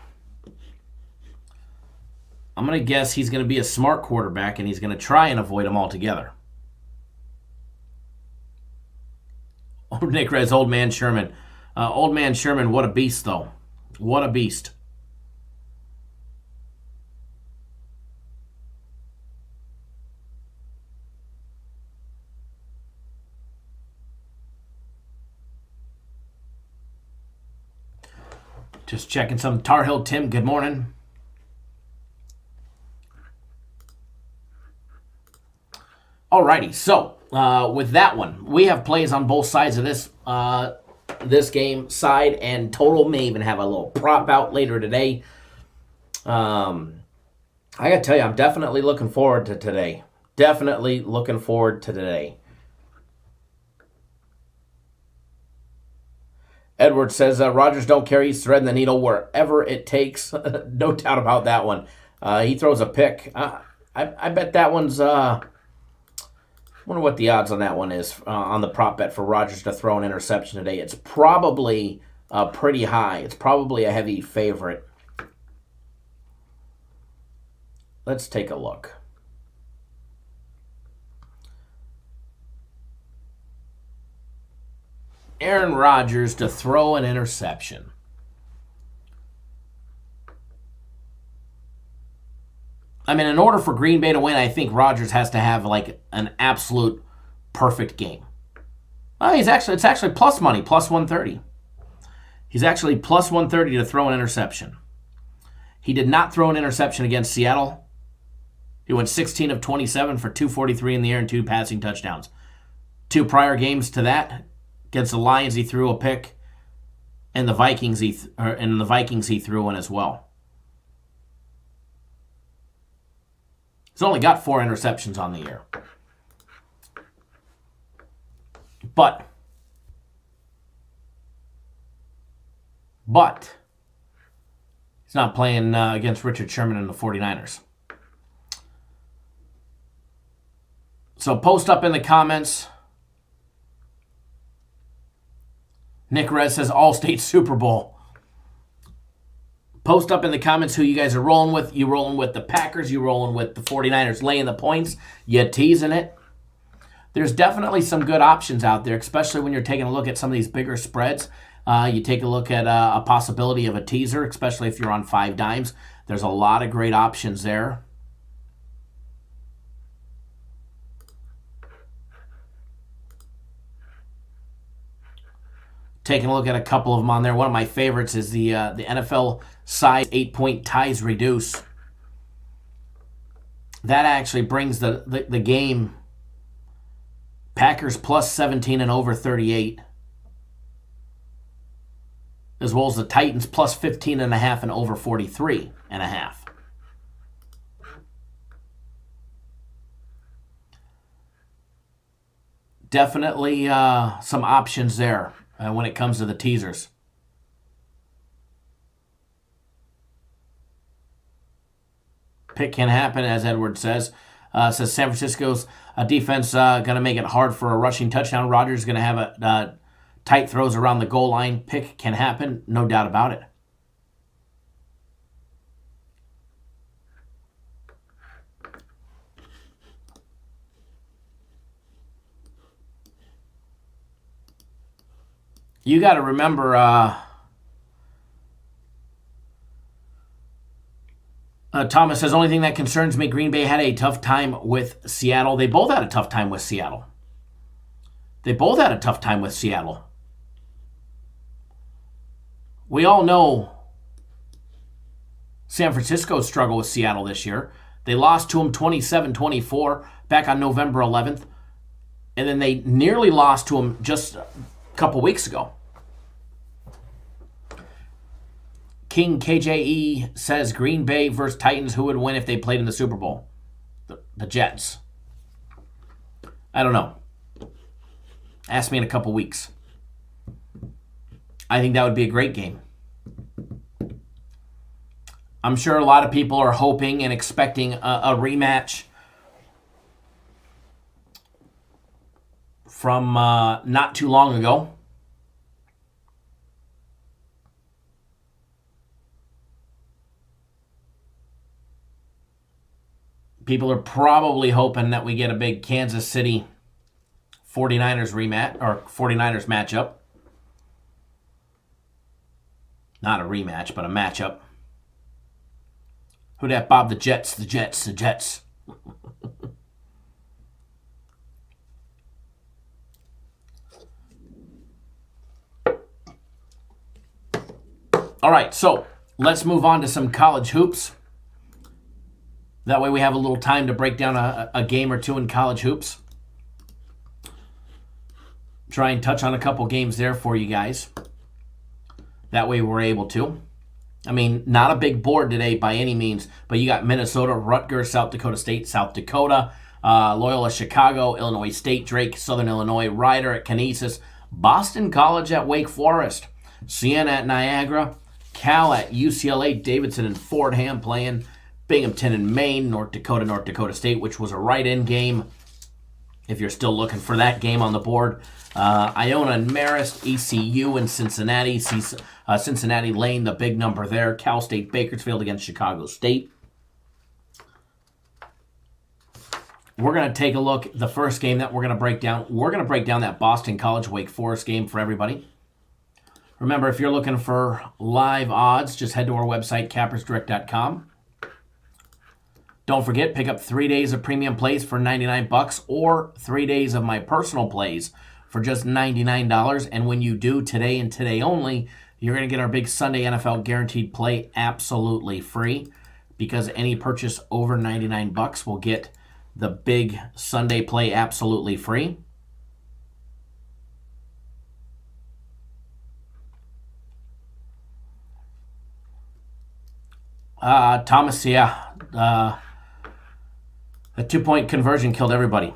I'm going to guess he's going to be a smart quarterback, and he's going to try and avoid them altogether. Oh, Nick Rez, Old Man Sherman. Old Man Sherman, what a beast, though. What a beast. Just checking some. Tar Heel Tim, good morning. Alrighty, so with that one, we have plays on both sides of this game, side and total. May even have a little prop out later today. I gotta tell you, I'm definitely looking forward to today. Definitely looking forward to today. Edward says, Rodgers don't carry, he's threading the needle wherever it takes. No doubt about that one. He throws a pick. I bet that one's... wonder what the odds on that one is on the prop bet for Rodgers to throw an interception today. It's probably pretty high. It's probably a heavy favorite. Let's take a look. Aaron Rodgers to throw an interception. I mean, in order for Green Bay to win, I think Rodgers has to have like an absolute perfect game. It's actually plus money, plus 130. He's actually plus 130 to throw an interception. He did not throw an interception against Seattle. He went 16 of 27 for 243 in the air and 2 passing touchdowns. 2 prior games to that, against the Lions, he threw a pick, and the Vikings he threw one as well. He's only got 4 interceptions on the year. But he's not playing against Richard Sherman and the 49ers. So post up in the comments. Nick Rez says All-State Super Bowl. Post up in the comments who you guys are rolling with. You rolling with the Packers? You rolling with the 49ers laying the points? You teasing it? There's definitely some good options out there, especially when you're taking a look at some of these bigger spreads. You take a look at a possibility of a teaser, especially if you're on 5 dimes. There's a lot of great options there. Taking a look at a couple of them on there. One of my favorites is the NFL side 8-point ties reduce. That actually brings the game Packers plus 17 and over 38. As well as the Titans plus 15 and a half and over 43 and a half. Definitely some options there. When it comes to the teasers. Pick can happen, as Edward says. Says San Francisco's defense going to make it hard for a rushing touchdown. Rodgers is going to have tight throws around the goal line. Pick can happen, no doubt about it. You got to remember, Thomas says, only thing that concerns me, Green Bay had a tough time with Seattle. They both had a tough time with Seattle. We all know San Francisco struggled with Seattle this year. They lost to them 27-24 back on November 11th. And then they nearly lost to them just a couple weeks ago. King KJE says Green Bay versus Titans, who would win if they played in the Super Bowl? The Jets. I don't know. Ask me in a couple weeks. I think that would be a great game. I'm sure a lot of people are hoping and expecting a rematch from not too long ago. People are probably hoping that we get a big Kansas City 49ers rematch or 49ers matchup. Not a rematch, but a matchup. Who dat, Bob? The Jets, the Jets, the Jets. All right, so let's move on to some college hoops. That way we have a little time to break down a game or two in college hoops. Try and touch on a couple games there for you guys. That way we're able to. I mean, not a big board today by any means, but you got Minnesota, Rutgers, South Dakota State, South Dakota, Loyola Chicago, Illinois State, Drake, Southern Illinois, Rider at Canisius, Boston College at Wake Forest, Siena at Niagara, Cal at UCLA, Davidson and Fordham playing, Binghamton and Maine, North Dakota State, which was a right-in game if you're still looking for that game on the board. Iona and Marist, ECU and Cincinnati. Cincinnati laying the big number there. Cal State Bakersfield against Chicago State. We're going to take a look at the first game that we're going to break down. We're going to break down that Boston College Wake Forest game for everybody. Remember, if you're looking for live odds, just head to our website, cappersdirect.com. Don't forget, pick up 3 days of premium plays for $99 or 3 days of my personal plays for just $99. And when you do today and today only, you're going to get our big Sunday NFL guaranteed play absolutely free, because any purchase over $99 will get the big Sunday play absolutely free. Thomas, yeah. The 2-point conversion killed everybody.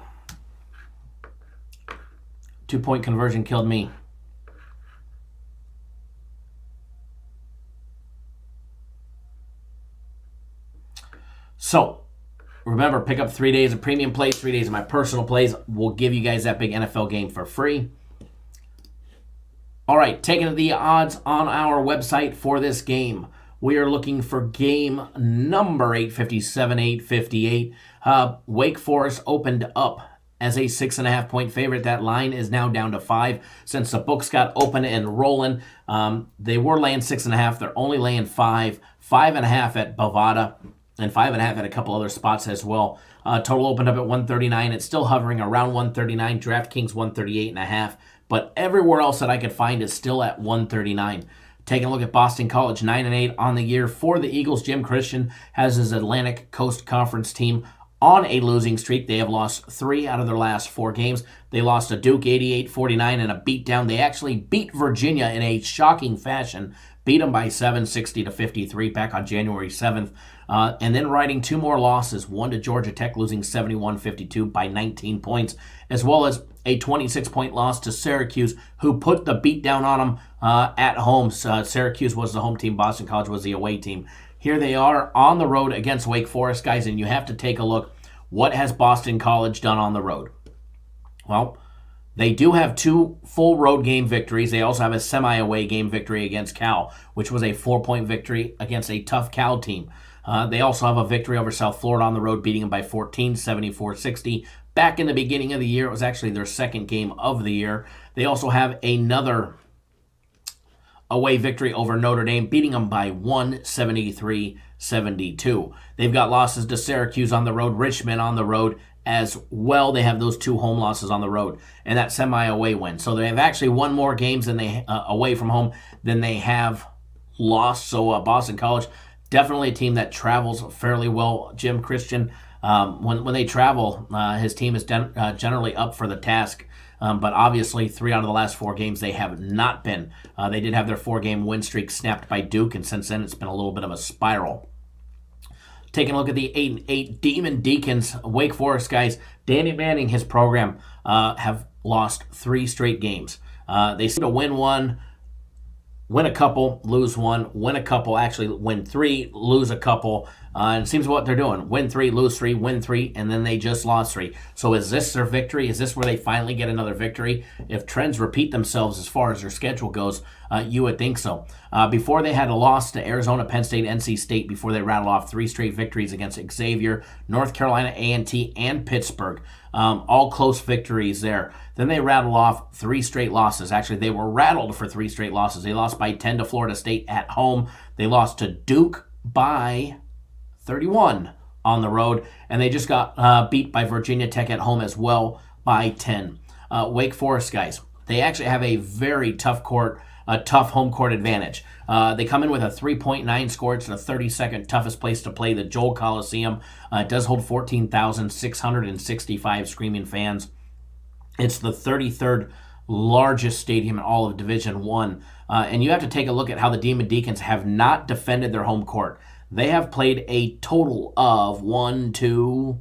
2-point conversion killed me. So, remember, pick up 3 days of premium plays, 3 days of my personal plays. We'll give you guys that big NFL game for free. All right, taking the odds on our website for this game. We are looking for game number 857, 858. Wake Forest opened up as a 6.5-point favorite. That line is now down to 5 since the books got open and rolling. They were laying 6.5. They're only laying 5. 5.5 at Bovada and 5.5 at a couple other spots as well. Total opened up at 139. It's still hovering around 139. DraftKings 138.5. But everywhere else that I could find is still at 139. Taking a look at Boston College, 9-8 on the year for the Eagles. Jim Christian has his Atlantic Coast Conference team on a losing streak. They have lost 3 out of their last 4 games. They lost to Duke 88-49 in a beatdown. They actually beat Virginia in a shocking fashion, beat them by 7, 60-53 back on January 7th. And then riding 2 more losses, one to Georgia Tech, losing 71-52 by 19 points, as well as a 26-point loss to Syracuse, who put the beat down on them at home. Syracuse was the home team. Boston College was the away team. Here they are on the road against Wake Forest, guys, and you have to take a look. What has Boston College done on the road? Well, they do have 2 full road game victories. They also have a semi-away game victory against Cal, which was a 4-point victory against a tough Cal team. They also have a victory over South Florida on the road, beating them by 14, 74-60. Back in the beginning of the year, it was actually their second game of the year. They also have another away victory over Notre Dame, beating them by 173-72. They've got losses to Syracuse on the road, Richmond on the road as well. They have those 2 home losses on the road and that semi-away win. So they have actually won more games than they away from home than they have lost. So Boston College, definitely a team that travels fairly well. Jim Christian, when they travel, his team is generally up for the task. But obviously, 3 out of the last 4 games, they have not been. They did have their 4-game win streak snapped by Duke, and since then, it's been a little bit of a spiral. Taking a look at the 8-8 Demon Deacons, Wake Forest guys. Danny Manning, his program, have lost 3 straight games. They seem to win 1, win a couple, lose 1, win a couple, actually win 3, lose a couple. And it seems what they're doing. Win 3, lose 3, win 3, and then they just lost 3. So is this their victory? Is this where they finally get another victory? If trends repeat themselves as far as their schedule goes, you would think so. Before they had a loss to Arizona, Penn State, NC State, before they rattled off 3 straight victories against Xavier, North Carolina A&T, and Pittsburgh. All close victories there. Then they rattled off 3 straight losses. Actually, they were rattled for 3 straight losses. They lost by 10 to Florida State at home. They lost to Duke by 31 on the road, and they just got beat by Virginia Tech at home as well by 10. Wake Forest guys, they actually have a very tough court a tough home court advantage. They come in with a 3.9 score. It's the 32nd toughest place to play. The Joel Coliseum does hold 14,665 screaming fans. It's the 33rd largest stadium in all of Division One, and you have to take a look at how the Demon Deacons have not defended their home court. They have played a total of 1, 2,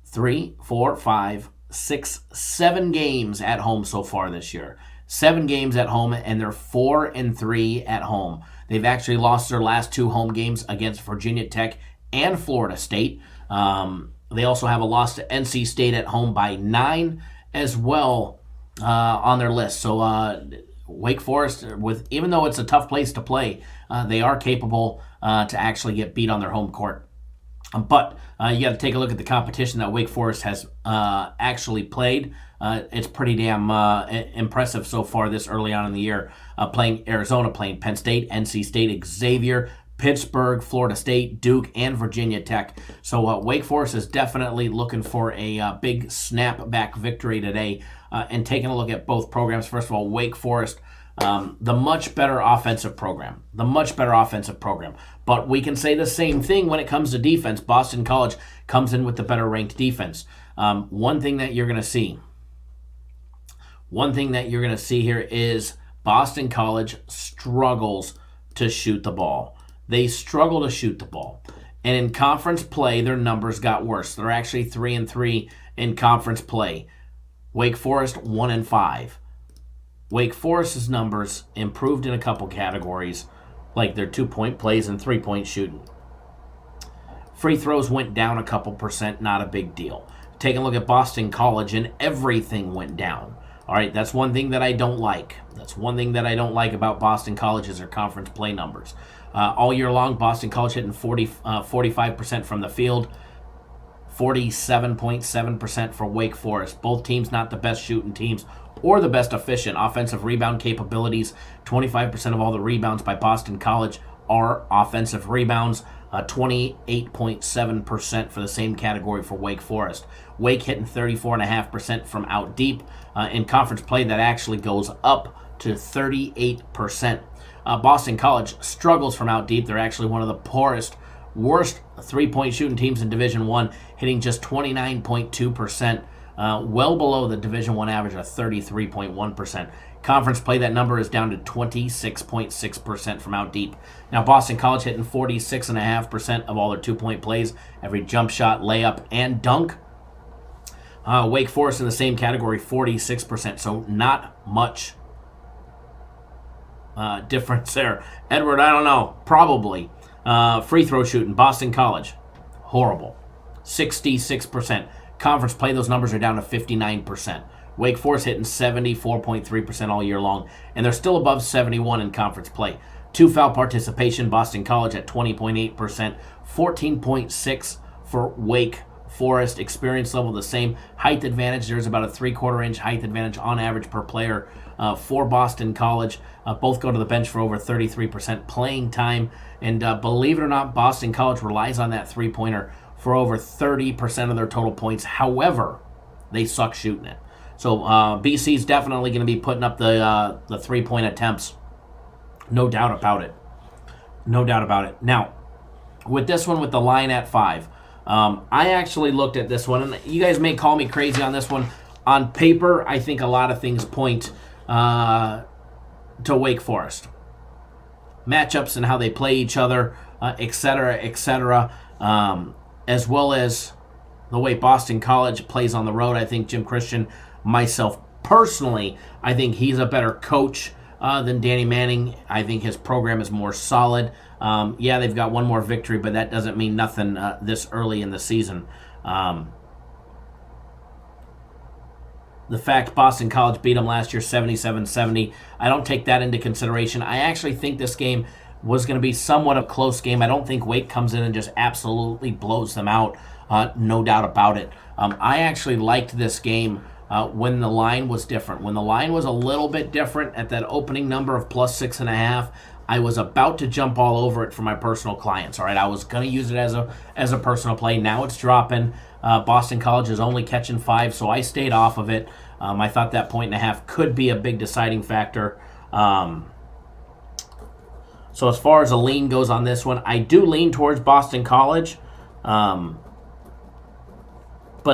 3, 4, 5, 6, 7 games at home so far this year. 7 games at home, and they're 4-3 at home. They've actually lost their last 2 home games against Virginia Tech and Florida State. They also have a loss to NC State at home by 9 as well on their list. So Wake Forest, even though it's a tough place to play, they are capable to actually get beat on their home court. But you got to take a look at the competition that Wake Forest has actually played. It's pretty damn impressive so far this early on in the year. Playing Arizona, playing Penn State, NC State, Xavier, Pittsburgh, Florida State, Duke, and Virginia Tech. So Wake Forest is definitely looking for a big snap-back victory today. And taking a look at both programs, first of all, Wake Forest, the much better offensive program. But we can say the same thing when it comes to defense. Boston College comes in with the better ranked defense. One thing that you're going to see here is Boston College struggles to shoot the ball. They struggle to shoot the ball. And in conference play, their numbers got worse. They're actually 3-3 in conference play. Wake Forest 1-5. Wake Forest's numbers improved in a couple categories, like their 2-point plays and 3-point shooting. Free throws went down a couple percent, not a big deal. Take a look at Boston College, and everything went down. All right, that's one thing that I don't like. About Boston College is their conference play numbers. All year long, Boston College hitting 45% from the field, 47.7% for Wake Forest. Both teams not the best shooting teams or the best efficient. Offensive rebound capabilities, 25% of all the rebounds by Boston College are offensive rebounds, 28.7% for the same category for Wake Forest. Wake hitting 34.5% from out deep. In conference play, that actually goes up to 38%. Boston College struggles from out deep. They're actually one of the worst three-point shooting teams in Division I, hitting just 29.2%, well below the Division I average of 33.1%. Conference play, that number is down to 26.6% from out deep. Now, Boston College hitting 46.5% of all their 2-point plays, every jump shot, layup, and dunk. Wake Forest in the same category, 46%, so not much difference there. Edward, I don't know, probably. Free throw shooting, Boston College, horrible, 66%. Conference play, those numbers are down to 59%. Wake Forest hitting 74.3% all year long, and they're still above 71 in conference play. 2 foul participation, Boston College at 20.8%, 14.6 for Wake Forest. Experience level the same. Height advantage, there's about a 3/4 inch height advantage on average per player for Boston College. Both go to the bench for over 33% playing time, and believe it or not, Boston College relies on that three-pointer for over 30% of their total points. However, they suck shooting it. So BC's definitely going to be putting up the 3-point attempts. No doubt about it. Now, with this one, with the line at 5, I actually looked at this one, and you guys may call me crazy on this one. On paper, I think a lot of things point to Wake Forest. Matchups and how they play each other, etc., as well as the way Boston College plays on the road. I think Jim Christian, myself personally, I think he's a better coach than Danny Manning. I think his program is more solid. Yeah, they've got one more victory, but that doesn't mean nothing this early in the season. The fact Boston College beat them last year 77-70, I don't take that into consideration. I actually think this game was going to be somewhat a close game. I don't think Wake comes in and just absolutely blows them out, no doubt about it. I actually liked this game when the line was different. When the line was a little bit different at that opening number of +6.5, I was about to jump all over it for my personal clients. All right, I was going to use it as a personal play. Now it's dropping. Boston College is only catching 5, so I stayed off of it. I thought that 1.5 could be a big deciding factor. So as far as a lean goes on this one, I do lean towards Boston College. But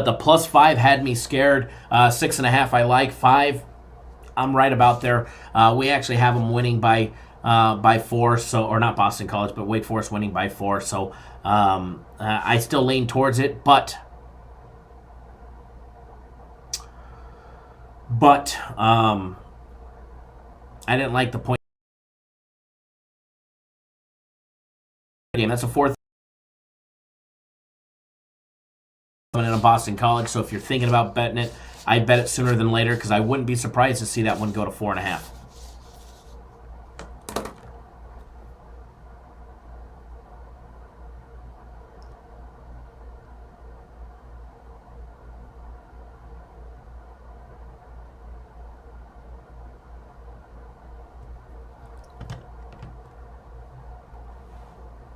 the +5 had me scared. 6.5 I like. 5, I'm right about there. We actually have them winning by 4. So, or not Boston College, but Wake Forest winning by 4. So I still lean towards it, but I didn't like the point game. That's a 4th in a Boston College. So if you're thinking about betting it, I'd bet it sooner than later because I wouldn't be surprised to see that one go to 4.5.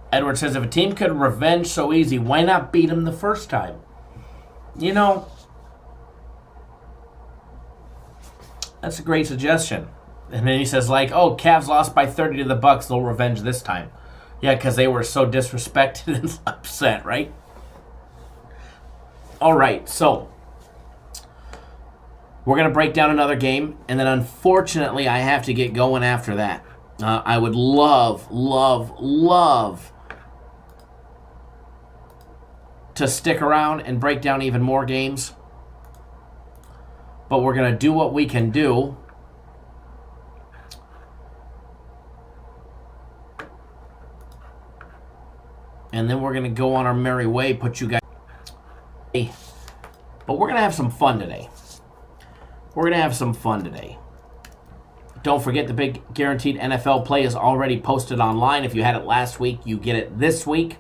Edward says, if a team could revenge so easy, why not beat them the first time? You know, that's a great suggestion. And then he says, like, oh, Cavs lost by 30 to the Bucks. They'll revenge this time. Yeah, because they were so disrespected and upset, right? All right, so we're going to break down another game. And then, unfortunately, I have to get going after that. I would love to stick around and break down even more games. But we're going to do what we can do. And then we're going to go on our merry way, put you guys... But we're going to have some fun today. Don't forget the big guaranteed NFL play is already posted online. If you had it last week, you get it this week.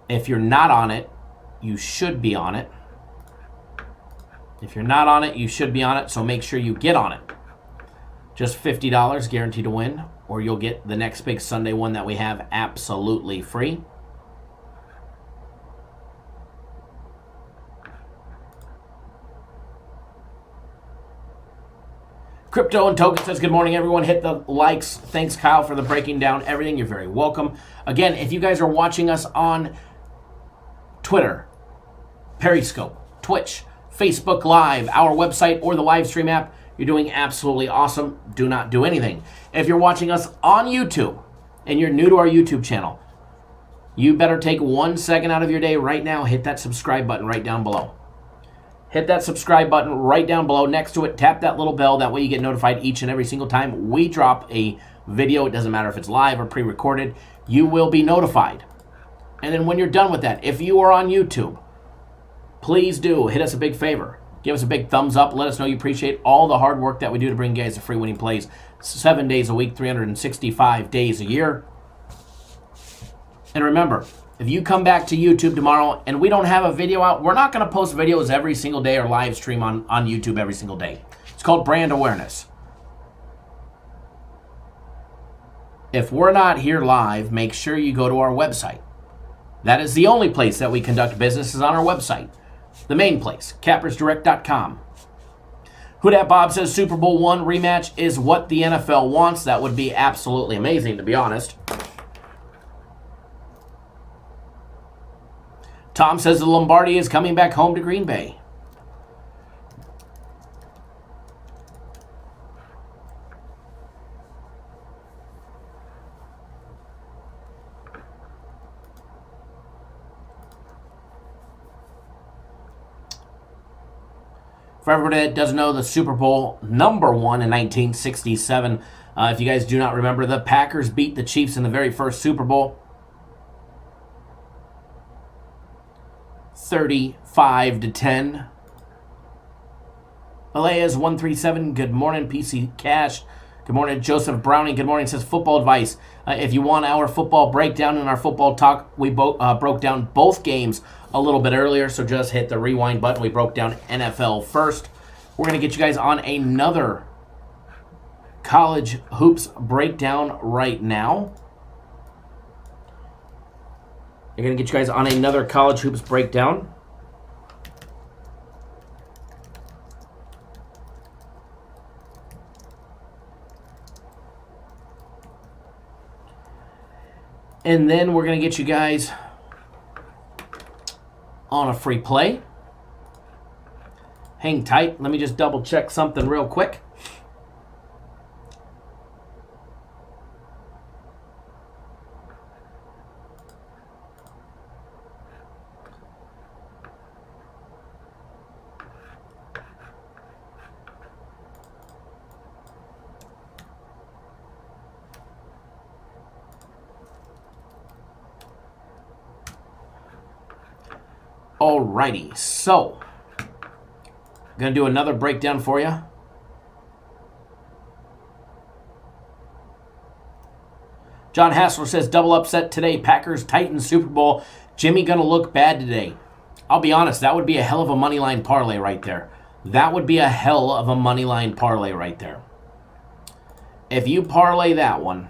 If you're not on it, you should be on it. If you're not on it, you should be on it, so make sure you get on it. Just $50 guaranteed to win, or you'll get the next big Sunday one that we have absolutely free. Crypto and Token says, good morning, everyone. Hit the likes. Thanks, Kyle, for the breaking down everything. You're very welcome. Again, if you guys are watching us on Twitter, Periscope, Twitch, Facebook Live, our website, or the live stream app, you're doing absolutely awesome. Do not do anything. If you're watching us on YouTube and you're new to our YouTube channel, you better take 1 second out of your day right now. Hit that subscribe button right down below. Hit that subscribe button right down below. Next to it, tap that little bell. That way you get notified each and every single time we drop a video. It doesn't matter if it's live or pre-recorded. You will be notified. And then when you're done with that, if you are on YouTube, please do hit us a big favor. Give us a big thumbs up. Let us know you appreciate all the hard work that we do to bring you guys the free winning plays 7 days a week, 365 days a year. And remember, if you come back to YouTube tomorrow and we don't have a video out, we're not going to post videos every single day or live stream on YouTube every single day. It's called brand awareness. If we're not here live, make sure you go to our website. That is the only place that we conduct business is on our website. The main place, cappersdirect.com. Who Dat Bob says Super Bowl 1 rematch is what the NFL wants. That would be absolutely amazing, to be honest. Tom says the Lombardi is coming back home to Green Bay. For everybody that doesn't know, the Super Bowl number 1 in 1967. If you guys do not remember, the Packers beat the Chiefs in the very first Super Bowl. 35-10. Alea's 137. Good morning, PC Cash. Good morning, Joseph Browning. Good morning. Says football advice. If you want our football breakdown and our football talk, we broke down both games a little bit earlier, so just hit the rewind button. We broke down NFL first. We're going to get you guys on another college hoops breakdown right now. They're going to get you guys on another college hoops breakdown. And then we're going to get you guys on a free play. Hang tight. Let me just double check something real quick. Alrighty, so I'm going to do another breakdown for you. John Hassler says, double upset today, Packers, Titans, Super Bowl. Jimmy going to look bad today. I'll be honest, that would be a hell of a money line parlay right there. That would be a hell of a money line parlay right there. If you parlay that one,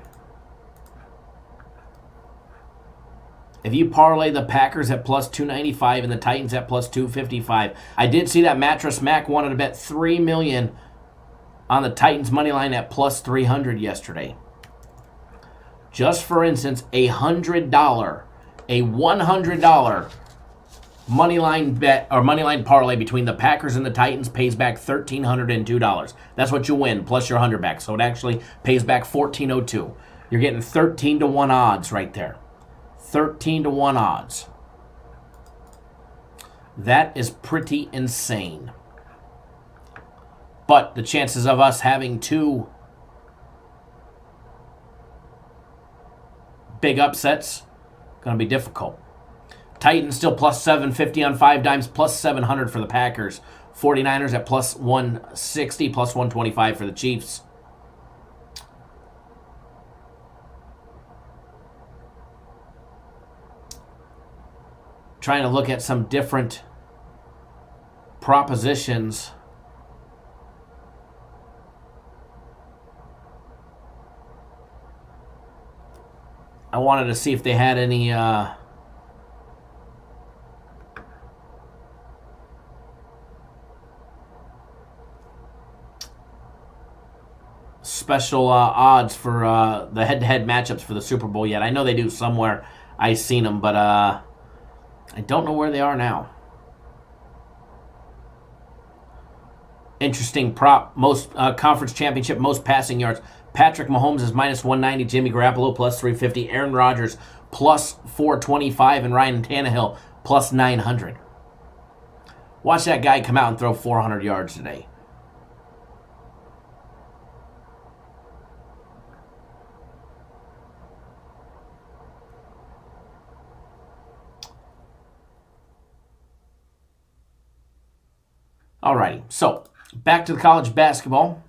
if you parlay the Packers at plus 295 and the Titans at plus 255, I did see that Mattress Mac wanted to bet $3 million on the Titans money line at plus 300 yesterday. Just for instance, a $100 money line bet or money line parlay between the Packers and the Titans pays back $1,302. That's what you win plus your 100 back. So it actually pays back $1,402. You're getting 13 to 1 odds right there. 13 to 1 odds. That is pretty insane. But the chances of us having two big upsets going to be difficult. Titans still plus 750 on 5 dimes, plus 700 for the Packers. 49ers at plus 160, plus 125 for the Chiefs. Trying to look at some different propositions. I wanted to see if they had any special odds for the head-to-head matchups for the Super Bowl yet. I know they do somewhere. I've seen them, but I don't know where they are now. Interesting prop. Most conference championship, most passing yards. Patrick Mahomes is minus 190. Jimmy Garoppolo plus 350. Aaron Rodgers plus 425. And Ryan Tannehill plus 900. Watch that guy come out and throw 400 yards today. Alrighty, so back to the college basketball.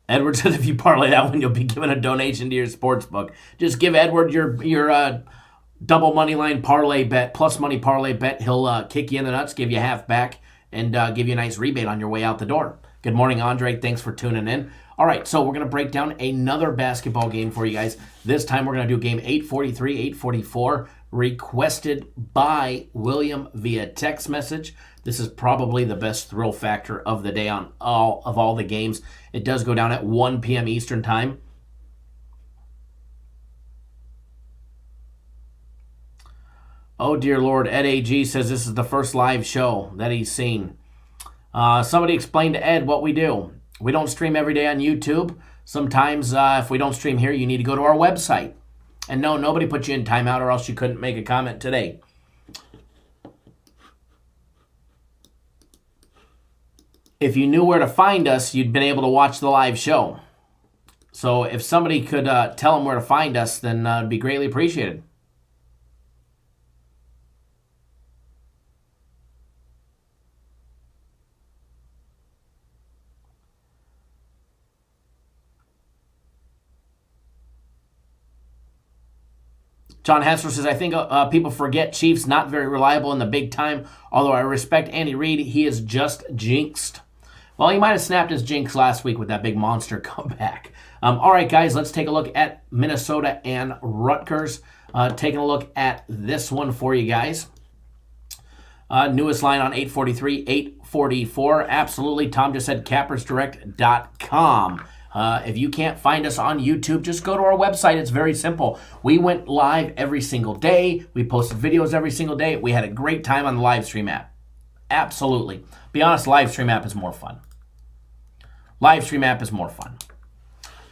Edward says if you parlay that one, you'll be given a donation to your sports book. Just give Edward your double money line parlay bet, plus money parlay bet. He'll kick you in the nuts, give you half back, and give you a nice rebate on your way out the door. Good morning, Andre. Thanks for tuning in. All right, so we're going to break down another basketball game for you guys. This time we're going to do game 843, 844, requested by William via text message. This is probably the best thrill factor of the day on all the games. It does go down at 1 p.m. Eastern time. Oh, dear Lord. Ed AG says this is the first live show that he's seen. Somebody explain to Ed what we do. We don't stream every day on YouTube. Sometimes if we don't stream here, you need to go to our website. And no, nobody put you in timeout or else you couldn't make a comment today. If you knew where to find us, you'd been able to watch the live show. So if somebody could tell them where to find us, then it'd be greatly appreciated. John Hassler says, I think people forget Chiefs not very reliable in the big time. Although I respect Andy Reid, he is just jinxed. Well, he might have snapped his jinx last week with that big monster comeback. All right, guys, let's take a look at Minnesota and Rutgers. Taking a look at this one for you guys. Newest line on 843, 844. Absolutely. Tom just said cappersdirect.com. If you can't find us on YouTube, just go to our website. It's very simple. We went live every single day. We posted videos every single day. We had a great time on the live stream app. Absolutely. Be honest, live stream app is more fun. Live stream app is more fun.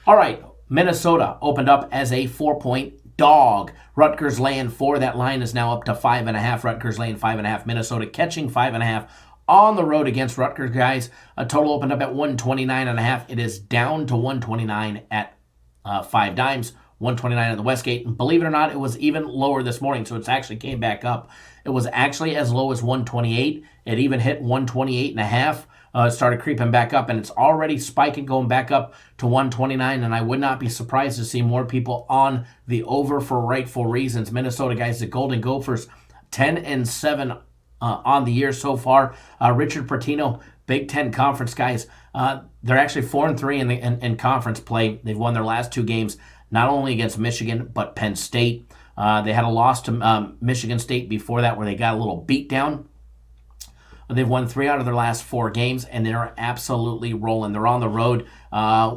All right. Minnesota opened up as a 4-point dog. Rutgers laying 4. That line is now up to 5.5. Rutgers laying 5.5. Minnesota catching 5.5 on the road against Rutgers, guys. A total opened up at 129.5. It is down to 129 at 5 dimes. 129 at the Westgate. And believe it or not, it was even lower this morning, so it's actually came back up. It was actually as low as 128. It even hit 128.5. It started creeping back up, and it's already spiking, going back up to 129, and I would not be surprised to see more people on the over for rightful reasons. Minnesota, guys, the Golden Gophers, 10-7 on the year so far. Richard Pitino, Big Ten Conference, guys, they're actually 4-3 in conference play. They've won their last 2 games, not only against Michigan, but Penn State. They had a loss to Michigan State before that where they got a little beat down. They've won 3 out of their last 4 games, and they're absolutely rolling. They're on the road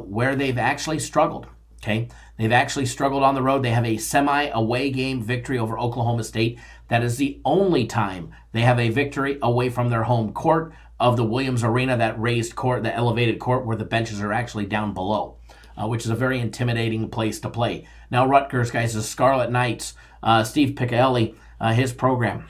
where they've actually struggled, okay? They've actually struggled on the road. They have a semi-away game victory over Oklahoma State. That is the only time they have a victory away from their home court of the Williams Arena, that raised court, the elevated court where the benches are actually down below, which is a very intimidating place to play. Now, Rutgers, guys, the Scarlet Knights, Steve Piccielli, his program.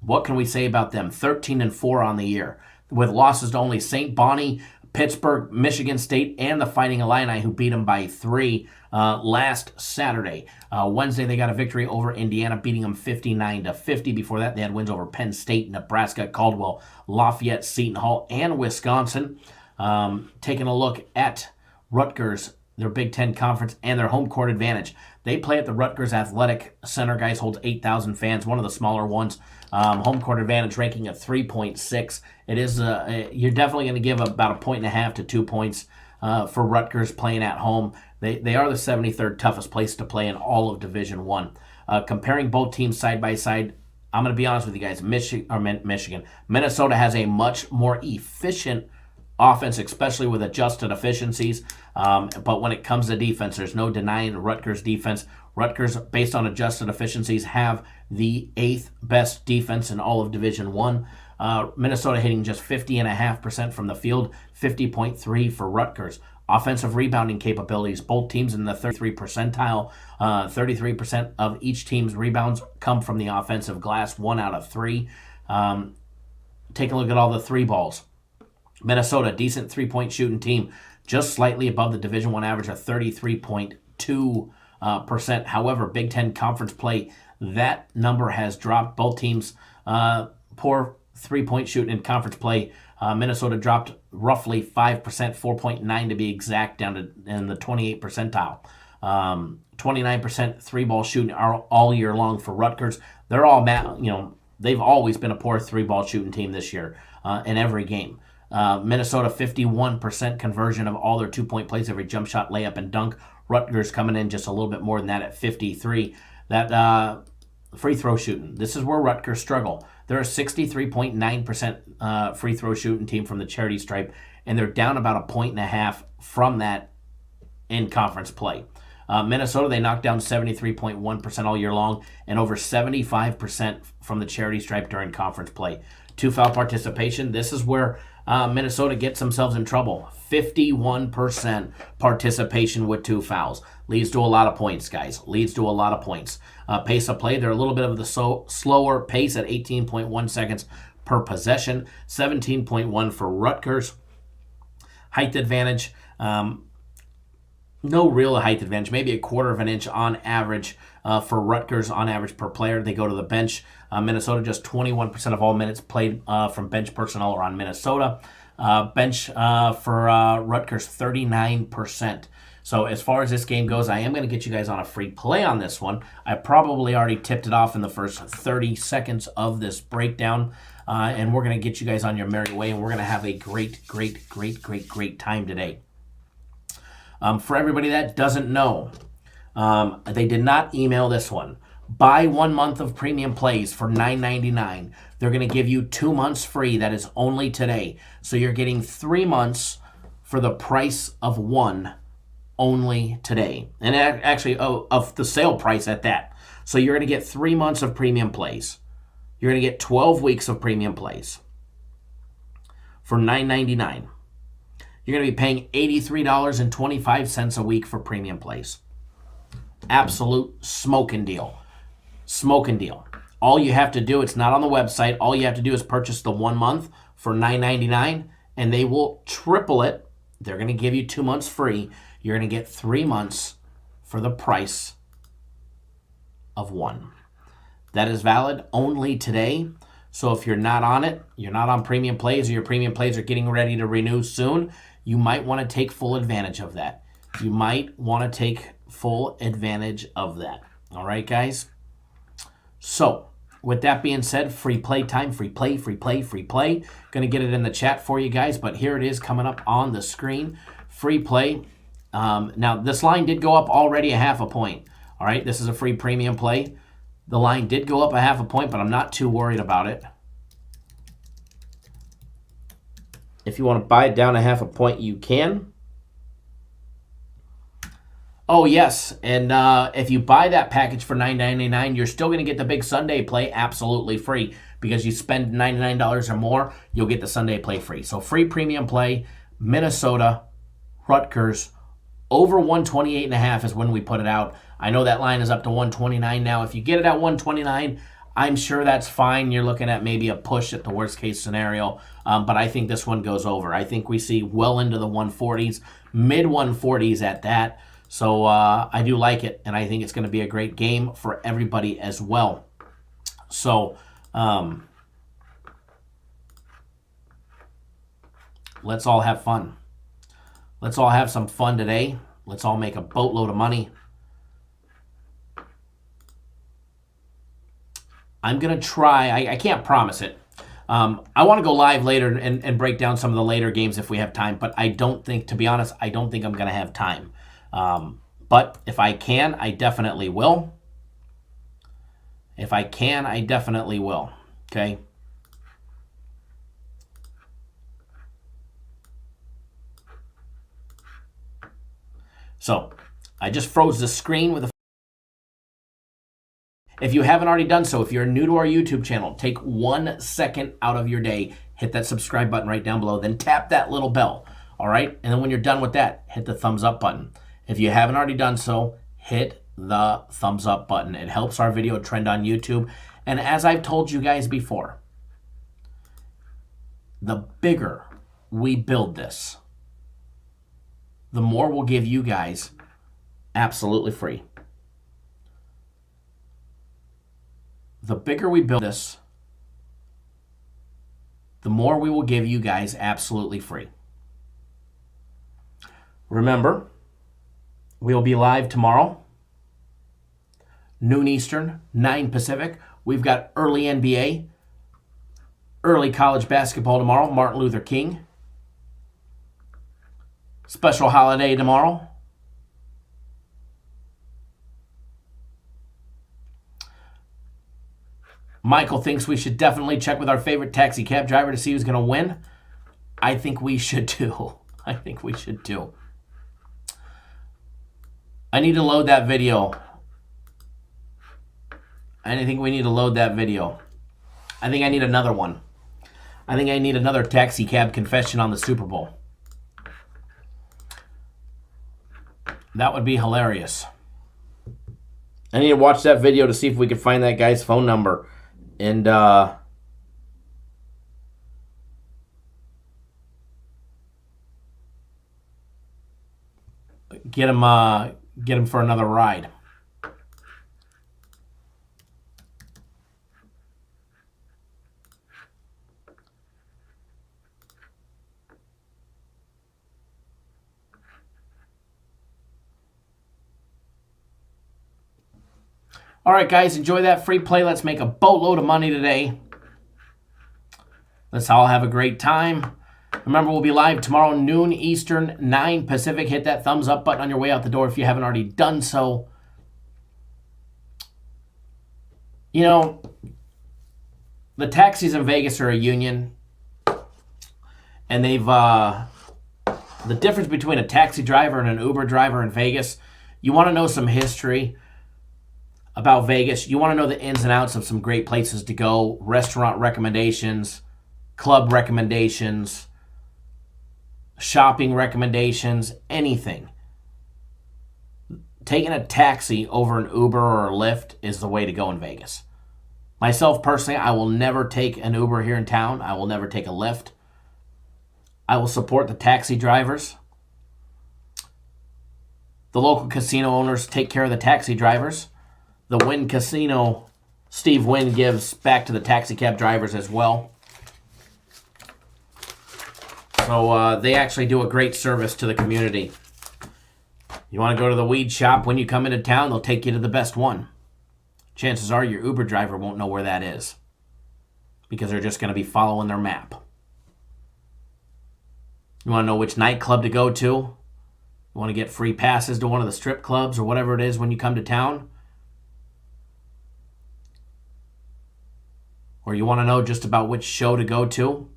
What can we say about them? 13-4 on the year, with losses to only St. Bonnie, Pittsburgh, Michigan State, and the Fighting Illini, who beat them by 3 last Saturday. Wednesday, they got a victory over Indiana, beating them 59-50. Before that, they had wins over Penn State, Nebraska, Caldwell, Lafayette, Seton Hall, and Wisconsin. Taking a look at Rutgers, their Big Ten Conference, and their home court advantage. They play at the Rutgers Athletic Center, guys, holds 8,000 fans, one of the smaller ones. Home court advantage ranking of 3.6. It is you're definitely going to give about 1.5 to 2 points for Rutgers playing at home. They are the 73rd toughest place to play in all of Division I. Comparing both teams side by side, I'm going to be honest with you guys. Michigan, Minnesota has a much more efficient offense, especially with adjusted efficiencies. But when it comes to defense, there's no denying Rutgers' defense. Rutgers, based on adjusted efficiencies, have the 8th best defense in all of Division I. Minnesota hitting just 50.5% from the field, 50.3 for Rutgers. Offensive rebounding capabilities, both teams in the 33 percentile. 33% of each team's rebounds come from the offensive glass, 1 out of 3. Take a look at all the 3 balls. Minnesota, decent 3-point shooting team, just slightly above the Division I average of 33.2%. However, Big Ten Conference play, that number has dropped. Both teams poor 3-point shooting in conference play. Minnesota dropped roughly 5%, 4.9 to be exact, down to in the 28th percentile. 29% 3-ball shooting all year long for Rutgers. They're all, they've always been a poor 3-ball shooting team this year in every game. Minnesota, 51% conversion of all their 2-point plays, every jump shot, layup, and dunk. Rutgers coming in just a little bit more than that at 53. That free throw shooting, this is where Rutgers struggle. They're a 63.9% free throw shooting team from the charity stripe, and they're down about 1.5 from that in conference play. Minnesota, they knocked down 73.1% all year long, and over 75% from the charity stripe during conference play. 2-foul participation, this is where Minnesota gets themselves in trouble. 51% participation with 2 fouls. Leads to a lot of points, guys. Leads to a lot of points. Pace of play, they're a little bit of the slower pace at 18.1 seconds per possession. 17.1 for Rutgers. Height advantage, no real height advantage. Maybe a 1/4 of an inch on average for Rutgers on average per player. They go to the bench. Minnesota, just 21% of all minutes played from bench personnel are on Minnesota. Bench for Rutgers, 39%. So as far as this game goes, I am going to get you guys on a free play on this one. I probably already tipped it off in the first 30 seconds of this breakdown. And we're going to get you guys on your merry way, and we're going to have a great time today. For everybody that doesn't know, they did not email this one. Buy 1 month of premium plays for $9.99. They're going to give you 2 months free. That is only today. So you're getting 3 months for the price of 1 only today. And actually, of the sale price at that. So you're going to get 3 months of premium plays. You're going to get 12 weeks of premium plays for $9.99. You're going to be paying $83.25 a week for premium plays. Absolute smoking deal. Smoking deal. All you have to do, it's not on the website, all you have to do is purchase the 1 month for $9.99, and they will triple it. They're going to give you 2 months free. You're going to get 3 months for the price of 1. That is valid only today. So if you're not on it, you're not on premium plays, or your premium plays are getting ready to renew soon, you might want to take full advantage of that. You might want to take full advantage of that. All right, guys? So, with that being said, free play time, free play. Going to get it in the chat for you guys, but here it is coming up on the screen. Free play. Now, this line did go up already a half a point. All right, this is a free premium play. The line did go up a half a point, but I'm not too worried about it. If you want to buy it down a half a point, you can. Oh, yes, and if you buy that package for $9.99, you're still going to get the big Sunday play absolutely free, because you spend $99 or more, you'll get the Sunday play free. So free premium play, Minnesota, Rutgers, over 128.5 is when we put it out. I know that line is up to 129 now. If you get it at 129, I'm sure that's fine. You're looking at maybe a push at the worst case scenario, but I think this one goes over. I think we see well into the 140s, mid 140s at that. So I do like it, and I think it's going to be a great game for everybody as well. So let's all have fun. Let's all have some fun today. Let's all make a boatload of money. I'm going to try. I can't promise it. I want to go live later and break down some of the later games if we have time, but I don't think, to be honest, I don't think I'm going to have time. But if I can, I definitely will. If I can, I definitely will. Okay? So, I just froze the screen with a... If you haven't already done so, if you're new to our YouTube channel, take 1 second out of your day, hit that subscribe button right down below, then tap that little bell, all right? And then when you're done with that, hit the thumbs up button. If you haven't already done so, hit the thumbs up button. It helps our video trend on YouTube. And as I've told you guys before, the bigger we build this, the more we'll give you guys absolutely free. The bigger we build this, the more we will give you guys absolutely free. Remember, we'll be live tomorrow, noon Eastern, 9 Pacific. We've got early NBA, early college basketball tomorrow, Martin Luther King. Special holiday tomorrow. Michael thinks we should definitely check with our favorite taxi cab driver to see who's going to win. I think we should too. I think we should too. I need to load that video. I think we need to load that video. I think I need another one. I think I need another taxi cab confession on the Super Bowl. That would be hilarious. I need to watch that video to see if we can find that guy's phone number. And get him for another ride. All right, guys, enjoy that free play. Let's make a boatload of money today. Let's all have a great time. Remember, we'll be live tomorrow, noon Eastern, 9 Pacific. Hit that thumbs up button on your way out the door if you haven't already done so. You know, the taxis in Vegas are a union. And they've, the difference between a taxi driver and an Uber driver in Vegas, you want to know some history about Vegas. You want to know the ins and outs of some great places to go, restaurant recommendations, club recommendations, shopping recommendations, anything. Taking a taxi over an Uber or a Lyft is the way to go in Vegas. Myself, personally, I will never take an Uber here in town. I will never take a Lyft. I will support the taxi drivers. The local casino owners take care of the taxi drivers. The Wynn Casino, Steve Wynn gives back to the taxi cab drivers as well. So they actually do a great service to the community. You want to go to the weed shop when you come into town, they'll take you to the best one. Chances are your Uber driver won't know where that is because they're just going to be following their map. You want to know which nightclub to go to? You want to get free passes to one of the strip clubs or whatever it is when you come to town? Or you want to know just about which show to go to?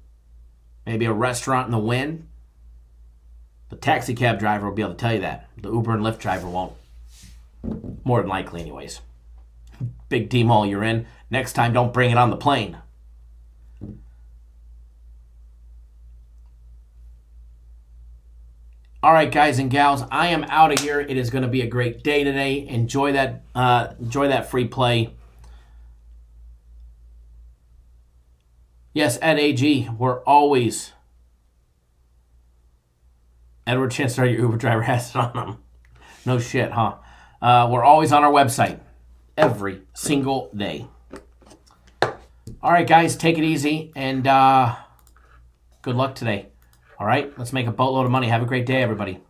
Maybe a restaurant in the Wynn? The taxi cab driver will be able to tell you that. The Uber and Lyft driver won't. More than likely anyways. Big D Mall you're in. Next time, don't bring it on the plane. All right, guys and gals, I am out of here. It is going to be a great day today. Enjoy that free play. Yes, at AG, we're always... Edward Chancellor, your Uber driver has it on them. No shit, huh? We're always on our website. Every single day. All right, guys, take it easy. And good luck today. All right, let's make a boatload of money. Have a great day, everybody.